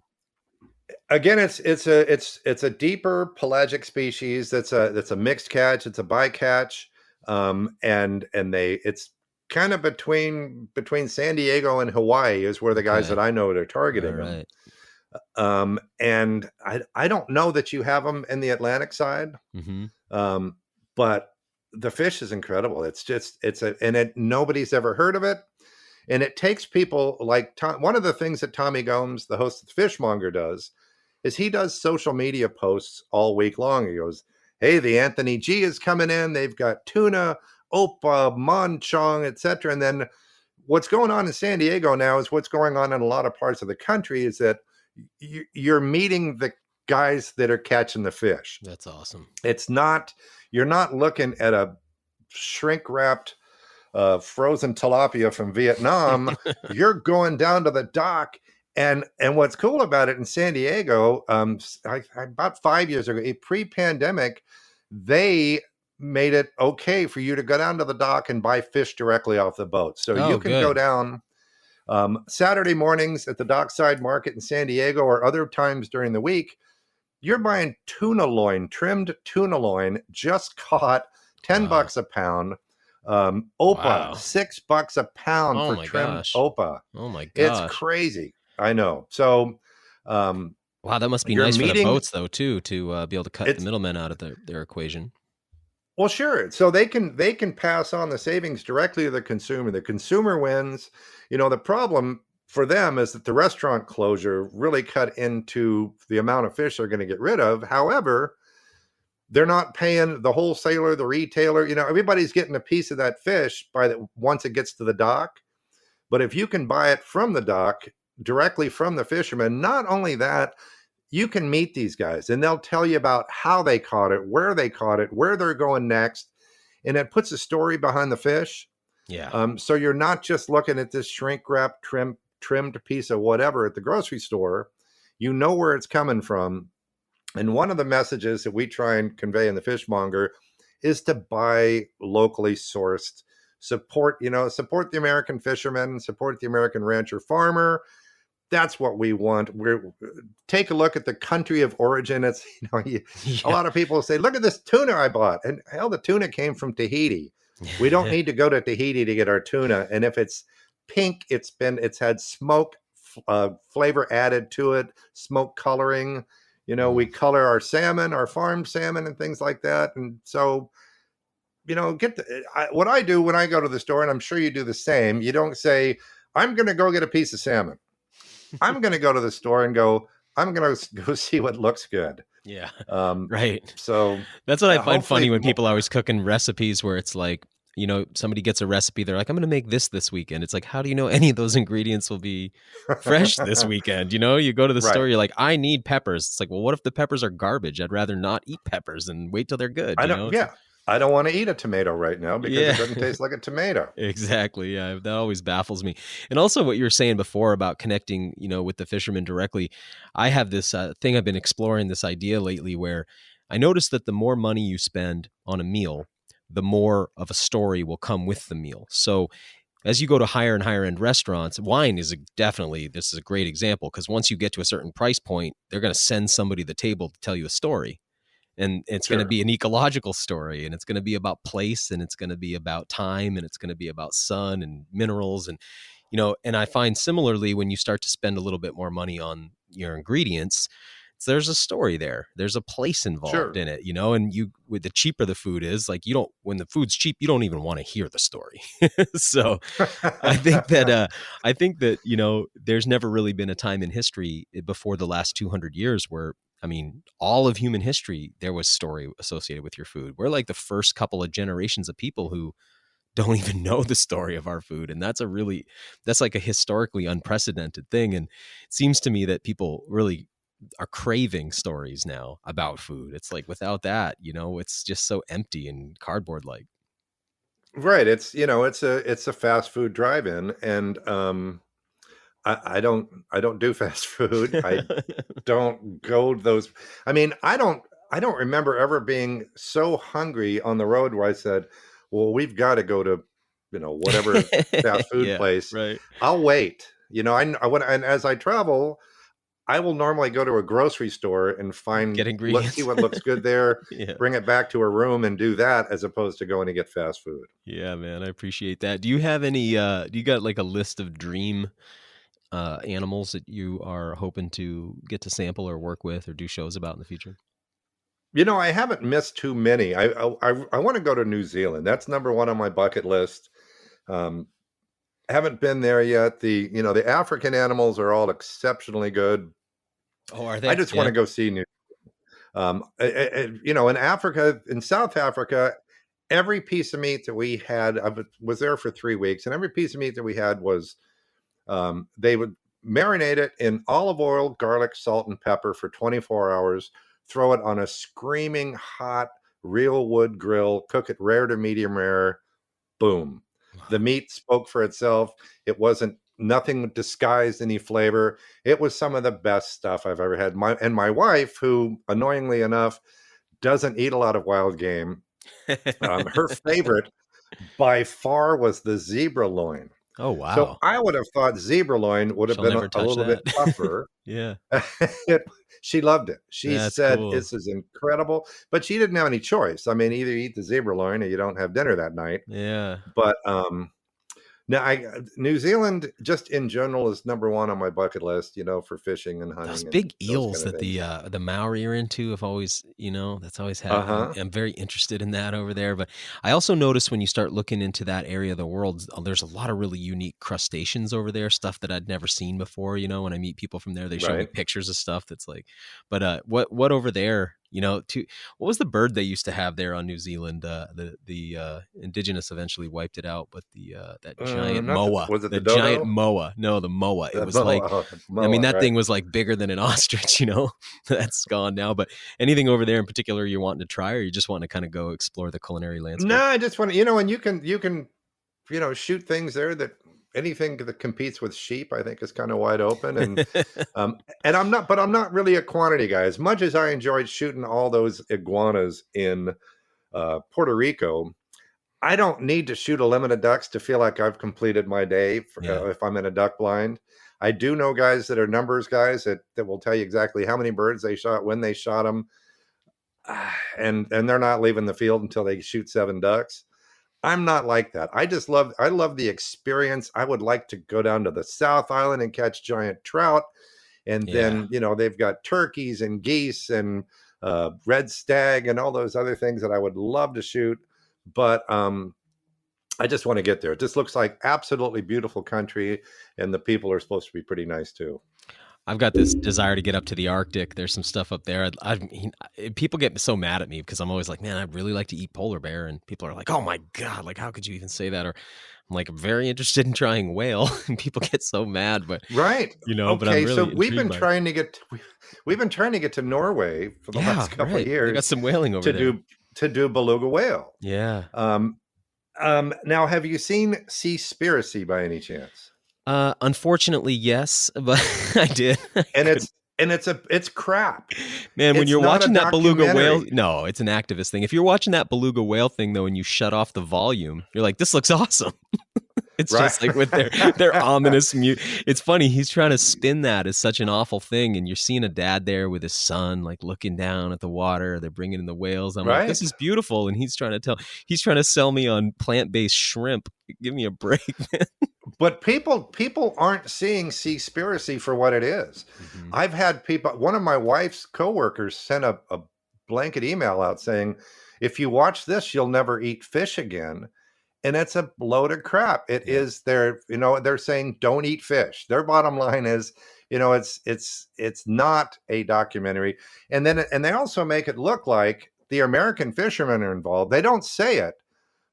Again, it's a deeper pelagic species. That's a mixed catch. It's a bycatch, and it's kind of between San Diego and Hawaii is where the guys that I know are targeting them. And I don't know that you have them in the Atlantic side, but the fish is incredible. Nobody's ever heard of it. And it takes people like one of the things that Tommy Gomes, the host of the Fishmonger, does is he does social media posts all week long. He goes, hey, the Anthony G is coming in. They've got tuna, opa, Monchong, etc. And then what's going on in San Diego now is what's going on in a lot of parts of the country is that you're meeting the guys that are catching the fish. That's awesome. You're not looking at a shrink wrapped frozen tilapia from Vietnam. You're going down to the dock. And what's cool about it in San Diego, about 5 years ago, pre-pandemic, they made it okay for you to go down to the dock and buy fish directly off the boat. So Oh, you can go good. down Saturday mornings at the dockside market in San Diego or other times during the week. You're buying tuna loin, trimmed tuna loin, just caught, $10 Wow. a pound. Opa, Wow. $6 a pound Oh for my trimmed gosh. opa. Oh my It's gosh. crazy. I know. So Wow, that must be you're nice for the meeting boats though too, to be able to cut the it's middlemen out of their equation. well, sure. So they can pass on the savings directly to the consumer. The consumer wins. The problem for them is that the restaurant closure really cut into the amount of fish they're going to get rid of. However, they're not paying the wholesaler, the retailer. Everybody's getting a piece of that fish once it gets to the dock. But if you can buy it from the dock directly from the fisherman, not only that, you can meet these guys and they'll tell you about how they caught it, where they're going next. And it puts a story behind the fish. Yeah. So you're not just looking at this shrink wrap trimmed piece of whatever at the grocery store. You know where it's coming from. And one of the messages that we try and convey in the fishmonger is to buy locally sourced, support the American fisherman, support the American rancher farmer. That's what we want. Take a look at the country of origin. It's a Yeah. lot of people say, look at this tuna I bought, and hell, the tuna came from Tahiti. We don't need to go to Tahiti to get our tuna. And if it's pink, it's had smoke flavor added to it, smoke coloring. We color our salmon, our farmed salmon, and things like that. And so, what I do when I go to the store, and I'm sure you do the same. You don't say, I'm going to go get a piece of salmon. I'm going to go to the store and go, I'm going to go see what looks good. Yeah. Um, Right. So That's what I find hopefully funny when people are always cooking recipes where it's like, somebody gets a recipe, they're like, I'm going to make this weekend. It's like, how do you know any of those ingredients will be fresh this weekend? You go to the store, Right. you're like, I need peppers. It's like, well, what if the peppers are garbage? I'd rather not eat peppers and wait till they're good. I don't want to eat a tomato right now because Yeah. it doesn't taste like a tomato. Exactly. Yeah, that always baffles me. And also what you were saying before about connecting, with the fishermen directly. I have this thing I've been exploring this idea lately where I noticed that the more money you spend on a meal, the more of a story will come with the meal. So as you go to higher and higher end restaurants, wine is this is a great example because once you get to a certain price point, they're going to send somebody to the table to tell you a story. And it's going to be an ecological story, and it's going to be about place, and it's going to be about time, and it's going to be about sun and minerals. And, and I find similarly when you start to spend a little bit more money on your ingredients, there's a story there. There's a place involved in it, and with the cheaper the food is, like when the food's cheap, you don't even want to hear the story. So I think that, there's never really been a time in history before the last 200 years where, all of human history, there was story associated with your food. We're like the first couple of generations of people who don't even know the story of our food. And that's like a historically unprecedented thing. And it seems to me that people really are craving stories now about food. It's like without that, it's just so empty and cardboard like. Right. It's a fast food drive-in, and I don't do fast food. I don't go to those. I don't remember ever being so hungry on the road where I said, well, we've got to go to, whatever fast food Yeah, place. right. I'll wait. And as I travel, I will normally go to a grocery store and Get ingredients. see what looks good there, Yeah. bring it back to a room and do that as opposed to going to get fast food. Yeah, man, I appreciate that. Do you have any, do you got like a list of dream animals that you are hoping to get to sample or work with or do shows about in the future? I haven't missed too many. I want to go to New Zealand. That's number one on my bucket list. Haven't been there yet. The African animals are all exceptionally good. Oh, are they? I just want to go see New. In Africa, in South Africa, every piece of meat that we had, I was there for 3 weeks, and every piece of meat that we had was, they would marinate it in olive oil, garlic, salt, and pepper for 24 hours, throw it on a screaming hot real wood grill, cook it rare to medium rare, boom. The meat spoke for itself. It wasn't nothing disguised any flavor. It was some of the best stuff I've ever had. My wife, who annoyingly enough doesn't eat a lot of wild game. Her favorite by far was the zebra loin. Oh, So wow. I would have thought zebra loin would have She'll been never a touch little bit that. tougher. Yeah. She loved it. She That's said, cool. "This is incredible," but she didn't have any choice. I mean, either eat the zebra loin or you don't have dinner that night. Yeah. But now, New Zealand, just in general, is number one on my bucket list. For fishing and Those hunting and big those eels kind of that things. the Maori are into have always, that's always had. Uh-huh. I'm very interested in that over there. But I also noticed when you start looking into that area of the world, there's a lot of really unique crustaceans over there, stuff that I'd never seen before. When I meet people from there, they show me Right. pictures of stuff that's like, but what over there? What was the bird they used to have there on New Zealand? The indigenous eventually wiped it out, but that giant moa, Was it the the giant dodo? moa. No, the moa. It The was like, I mean, moa, that right. thing was like bigger than an ostrich. That's gone now. But anything over there in particular you're wanting to try, or you just want to kind of go explore the culinary landscape? No, I just want to, and you can shoot things there that anything that competes with sheep, I think, is kind of wide open. And I'm not really a quantity guy. As much as I enjoyed shooting all those iguanas in Puerto Rico, I don't need to shoot a limit of ducks to feel like I've completed my day Yeah. if I'm in a duck blind. I do know guys that are numbers guys that will tell you exactly how many birds they shot, when they shot them, and they're not leaving the field until they shoot 7 ducks. I'm not like that. I love the experience. I would like to go down to the South Island and catch giant trout. And then, they've got turkeys and geese and red stag and all those other things that I would love to shoot. But I just want to get there. It just looks like absolutely beautiful country, and the people are supposed to be pretty nice too. I've got this desire to get up to the Arctic. There's some stuff up there. People get so mad at me because I'm always like, man, I'd really like to eat polar bear. And people are like, oh my God, like, how could you even say that? Or I'm like, I'm very interested in trying whale. And people get so mad, but right. but I'm really so we've been intrigued trying to get to Norway for the last couple of They years. got some whaling over there. To do beluga whale. Yeah. Now, have you seen Seaspiracy by any chance? Unfortunately, yes, but I did. It's crap. Man, when you're watching that beluga whale, documentary. no, it's an activist thing. If you're watching that beluga whale thing though, and you shut off the volume, you're like, this looks awesome. It's Right. just like with their ominous mute. It's funny. He's trying to spin that as such an awful thing. And you're seeing a dad there with his son, like looking down at the water. They're bringing in the whales. I'm like, this Right. is beautiful. And he's trying to sell me on plant-based shrimp. Give me a break, man. But people aren't seeing Seaspiracy for what it is. Mm-hmm. I've had people, one of my wife's coworkers sent a blanket email out saying, if you watch this, you'll never eat fish again. And it's a load of crap. It is they're saying don't eat fish. Their bottom line is, it's not a documentary. And they also make it look like the American fishermen are involved. They don't say it,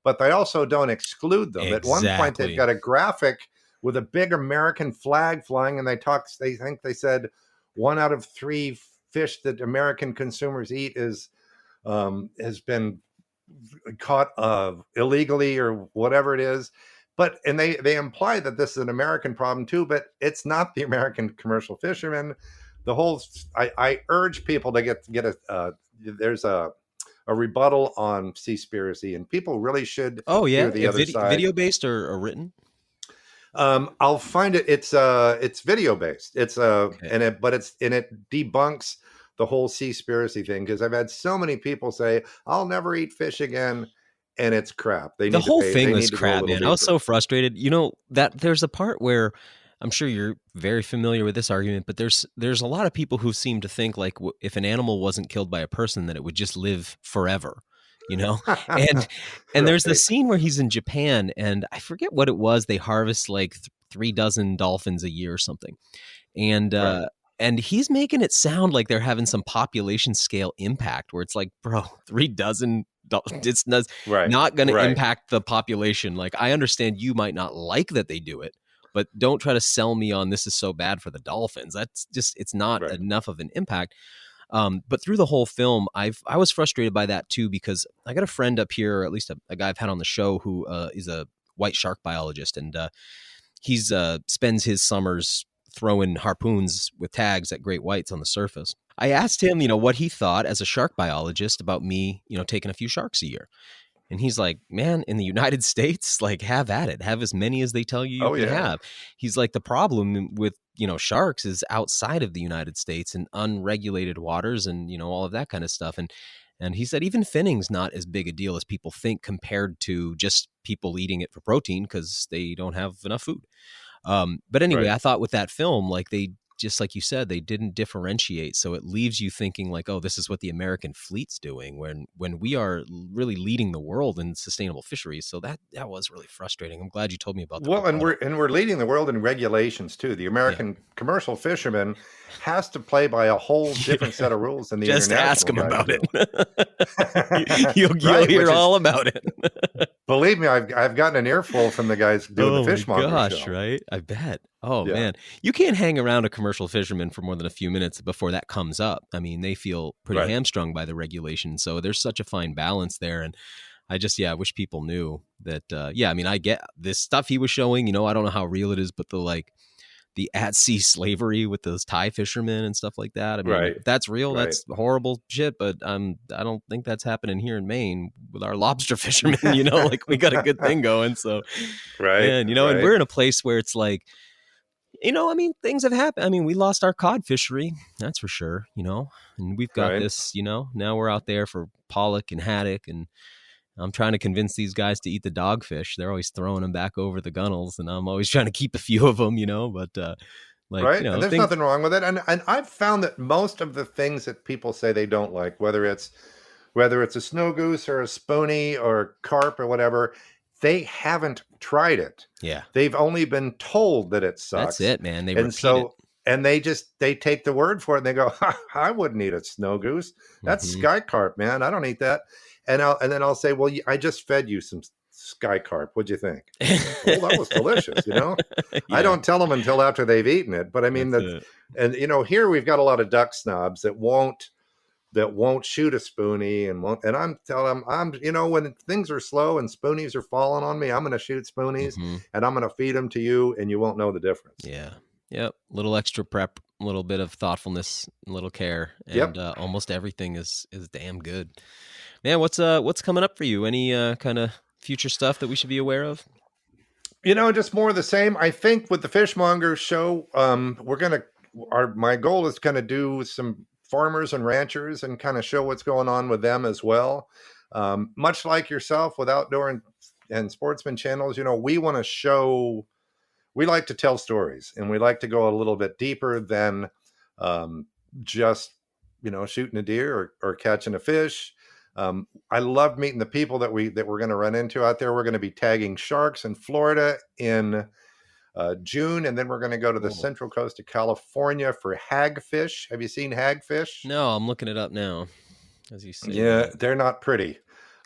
but they also don't exclude them. Exactly. At one point, they've got a graphic with a big American flag flying, and they said 1 out of 3 fish that American consumers eat has been caught illegally or whatever it is. And they imply that this is an American problem too, but it's not the American commercial fishermen. I urge people to get there's a rebuttal on Seaspiracy, and people really should hear the other side. Video based or written? I'll find it. It's video based. It debunks the whole Seaspiracy thing, because I've had so many people say I'll never eat fish again, and it's crap. The whole thing was crap, man. I was so frustrated. That there's a part where I'm sure you're very familiar with this argument, but there's a lot of people who seem to think like if an animal wasn't killed by a person, that it would just live forever. And there's the scene where he's in Japan, and I forget what it was. They harvest like 3 dozen dolphins a year or something, and he's making it sound like they're having some population scale impact, where it's like, bro, 3 dozen. It's not going to impact the population. Like, I understand you might not like that they do it, but don't try to sell me on this is so bad for the dolphins. That's just, it's not enough of an impact. But through the whole film, I was frustrated by that too, because I got a friend up here, or at least a guy I've had on the show, who is a white shark biologist, and he's spends his summers throwing harpoons with tags at great whites on the surface. I asked him, what he thought as a shark biologist about me, taking a few sharks a year. And he's like, man, in the United States, like, have at it. Have as many as they tell you you can have. He's like, the problem with, sharks is outside of the United States and unregulated waters and, all of that kind of stuff. And he said even finning's not as big a deal as people think compared to just people eating it for protein because they don't have enough food. But anyway, I thought with that film, like just like you said, they didn't differentiate. So it leaves you thinking like, oh, this is what the American fleet's doing when we are really leading the world in sustainable fisheries. So that was really frustrating. I'm glad you told me about that. Well, and we're leading the world in regulations too. The American commercial fisherman has to play by a whole different set of rules than the just international ask him guys about it. You'll hear all about it. Believe me, I've gotten an earful from the guys doing the fishmonger show. Right? I bet. Oh man, you can't hang around a commercial fisherman for more than a few minutes before that comes up. I mean, they feel pretty hamstrung by the regulation. So there's such a fine balance there. And I just, I wish people knew that. I mean, I get this stuff he was showing. I don't know how real it is, but the at-sea slavery with those Thai fishermen and stuff like that. I mean, if that's real, that's horrible shit. But I don't think that's happening here in Maine with our lobster fishermen. Like we got a good thing going. So, and we're in a place where it's like, I mean, things have happened. I mean, we lost our cod fishery, that's for sure, and we've got this, now we're out there for pollock and haddock, and I'm trying to convince these guys to eat the dogfish. They're always throwing them back over the gunnels, and I'm always trying to keep a few of them, but and there's nothing wrong with it. And I've found that most of the things that people say they don't like, whether it's a snow goose or a spoonie or carp or whatever, they haven't tried it. Yeah. They've only been told that it sucks. That's it, man. They repeat it. And they take the word for it and they go, I wouldn't eat a snow goose. That's sky carp, man. I don't eat that. And then I'll say, well, I just fed you some sky carp. What'd you think? Well, that was delicious, I don't tell them until after they've eaten it. But I mean, here we've got a lot of duck snobs that won't shoot a spoonie and I'm telling them, when things are slow and spoonies are falling on me, I'm going to shoot spoonies and I'm going to feed them to you and you won't know the difference. Yeah. Yep. Little extra prep, a little bit of thoughtfulness, a little care, and almost everything is damn good. Man, what's coming up for you? Any kind of future stuff that we should be aware of? Just more of the same. I think with the Fishmonger show, my goal is kind of do some farmers and ranchers and kind of show what's going on with them as well. Much like yourself with outdoor and sportsman channels, we want to show, we like to tell stories and we like to go a little bit deeper than just, shooting a deer or catching a fish. I love meeting the people that we're going to run into out there. We're going to be tagging sharks in Florida in June, and then we're going to go to the central coast of California for hagfish. Have you seen hagfish? No, I'm looking it up now as you say. Yeah, they're not pretty.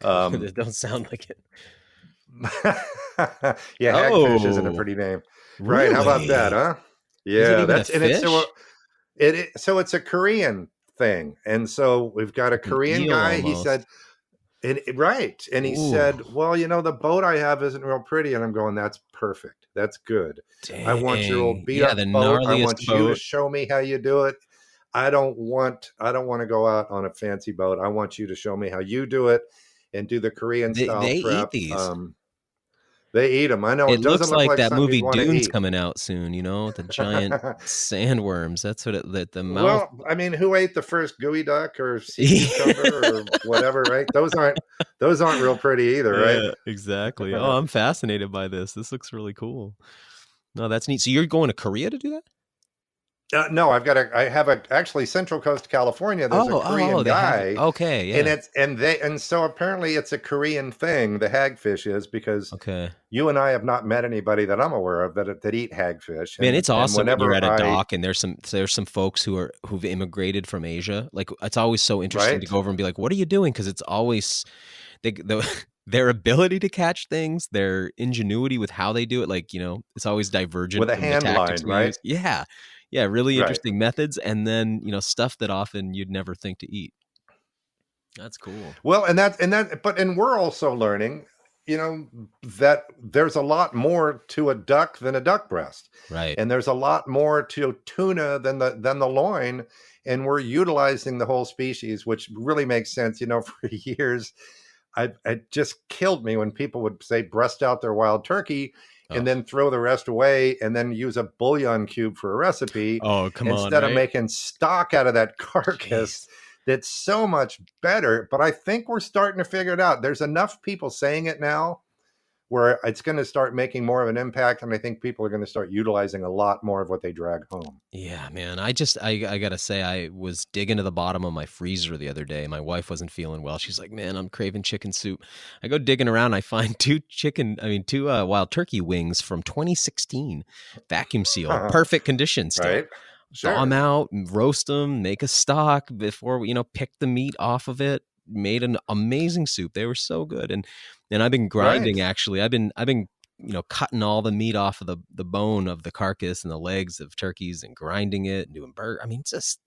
They don't sound like it. Hagfish isn't a pretty name, really? Right? How about that, huh? Yeah, that's and it's so it's a Korean thing, and so we've got a Korean guy. Almost. He said. And he said, well, the boat I have isn't real pretty. And I'm going, that's perfect. That's good. Dang. I want your old beat up boat. I want you to show me how you do it. I don't want to go out on a fancy boat. I want you to show me how you do it and do the Korean style they prep. Eat these. They eat them. I know. It looks like that movie Dune's coming out soon, the giant sandworms. That's what the mouth. Well, I mean, who ate the first gooey duck or sea cucumber or whatever, right? Those aren't real pretty either, right? Yeah, exactly. Oh, I'm fascinated by this. This looks really cool. No, that's neat. So you're going to Korea to do that? No, I have actually Central Coast of California. There's a Korean guy. Okay, yeah. And so apparently it's a Korean thing. The hagfish is because you and I have not met anybody that I'm aware of that eat hagfish. Man, it's awesome when you're at a dock and there's some folks who've immigrated from Asia. Like it's always so interesting to go over and be like, "What are you doing?" Because it's always their ability to catch things, their ingenuity with how they do it. Like it's always divergent with a hand line, right? Yeah. Yeah, really interesting methods, and then stuff that often you'd never think to eat. That's cool. Well, and we're also learning. that there's a lot more to a duck than a duck breast. Right. And there's a lot more to tuna than the loin. And we're utilizing the whole species, which really makes sense. For years, it just killed me when people would say breast out their wild turkey and then throw the rest away and then use a bouillon cube for a recipe. Oh, come on. Instead of making stock out of that carcass. Jeez. That's so much better. But I think we're starting to figure it out. There's enough people saying it now where it's going to start making more of an impact. And I think people are going to start utilizing a lot more of what they drag home. Yeah, man. I got to say, I was digging to the bottom of my freezer the other day. My wife wasn't feeling well. She's like, man, I'm craving chicken soup. I go digging around. I find two wild turkey wings from 2016, vacuum sealed, perfect condition still. Right. Sure. Thaw them out, roast them, make a stock before, pick the meat off of it. Made an amazing soup. They were so good. And I've been grinding, actually. I've been cutting all the meat off of the bone of the carcass and the legs of turkeys and grinding it and doing burger. I mean,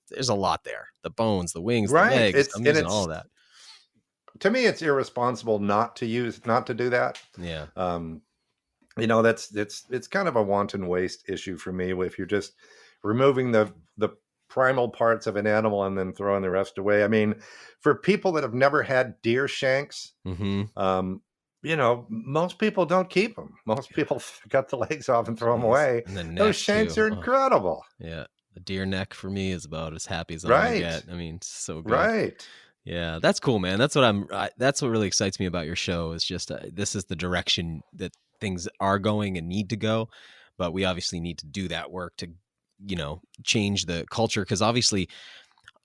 there's a lot there. The bones, the wings, the legs. I'm using all of that. To me, it's irresponsible not to do that. Yeah. It's kind of a wanton waste issue for me if you're just removing the primal parts of an animal and then throwing the rest away. I mean, for people that have never had deer shanks, most people don't keep them. Most people cut the legs off and throw them away. And those shanks are incredible. Yeah. The deer neck for me is about as happy as I'm gonna get. I mean, it's so good. Right. Yeah, that's cool, man. That's what really excites me about your show is just this is the direction that things are going and need to go. But we obviously need to do that work to change the culture, because obviously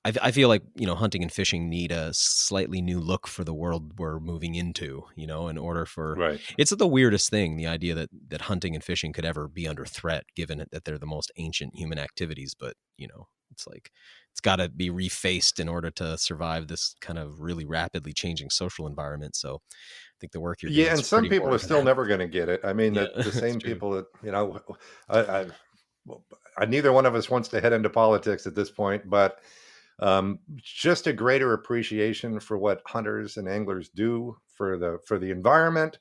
I feel like hunting and fishing need a slightly new look for the world we're moving into, in order for It's the weirdest thing, the idea that hunting and fishing could ever be under threat, given that they're the most ancient human activities. But it's like it's got to be refaced in order to survive this kind of really rapidly changing social environment. So I think the work you're doing and some people are still never going to get it. I mean, the same people that neither one of us wants to head into politics at this point, but just a greater appreciation for what hunters and anglers do for the environment,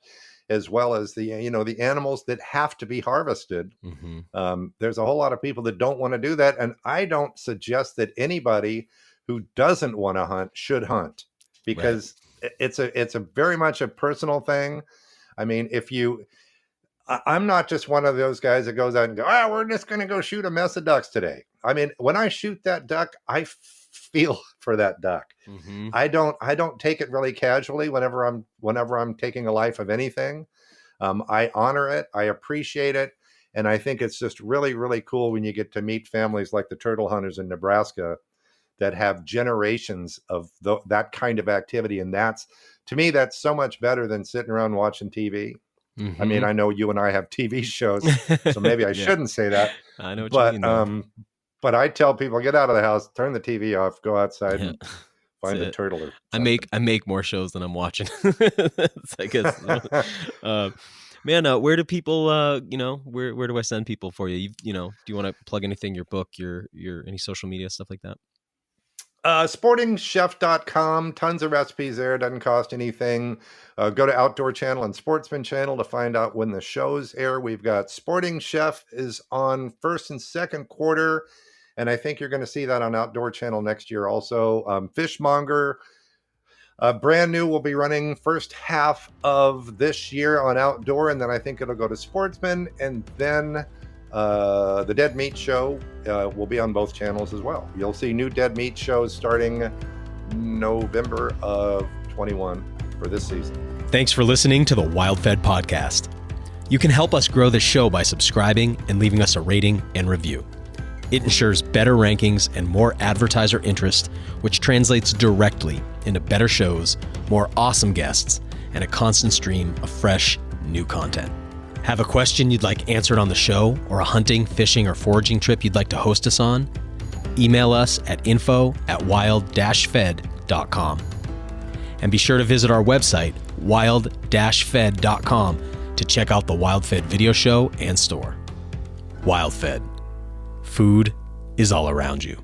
as well as the animals that have to be harvested. Mm-hmm. There's a whole lot of people that don't want to do that, and I don't suggest that anybody who doesn't want to hunt should hunt, because it's a very much a personal thing. I mean, I'm not just one of those guys that goes out and go, we're just going to go shoot a mess of ducks today. I mean, when I shoot that duck, I feel for that duck. Mm-hmm. I don't take it really casually whenever I'm taking a life of anything. I honor it. I appreciate it. And I think it's just really, really cool when you get to meet families like the turtle hunters in Nebraska that have generations of that kind of activity. And to me, that's so much better than sitting around watching TV. Mm-hmm. I mean, I know you and I have TV shows, so maybe I shouldn't say that. I know what you mean. But I tell people, get out of the house, turn the TV off, go outside and find a turtle. Or I make more shows than I'm watching. I guess. Man, where do people, where do I send people for you? Do you want to plug anything, your book, your any social media, stuff like that? Sportingchef.com, tons of recipes there. Doesn't cost anything. Go to Outdoor Channel and Sportsman Channel to find out when the shows air. We've got Sporting Chef is on first and second quarter, and I think you're going to see that on Outdoor Channel next year also. Fishmonger, brand new, will be running first half of this year on Outdoor, and then I think it'll go to Sportsman, and then the Dead Meat Show will be on both channels as well. You'll see new Dead Meat shows starting November of 21 for this season. Thanks for listening to the WildFed podcast. You can help us grow this show by subscribing and leaving us a rating and review. It ensures better rankings and more advertiser interest, which translates directly into better shows, more awesome guests, and a constant stream of fresh, new content. Have a question you'd like answered on the show, or a hunting, fishing, or foraging trip you'd like to host us on? Email us at info@wild-fed.com. And be sure to visit our website, wild-fed.com, to check out the WildFed video show and store. WildFed. Food is all around you.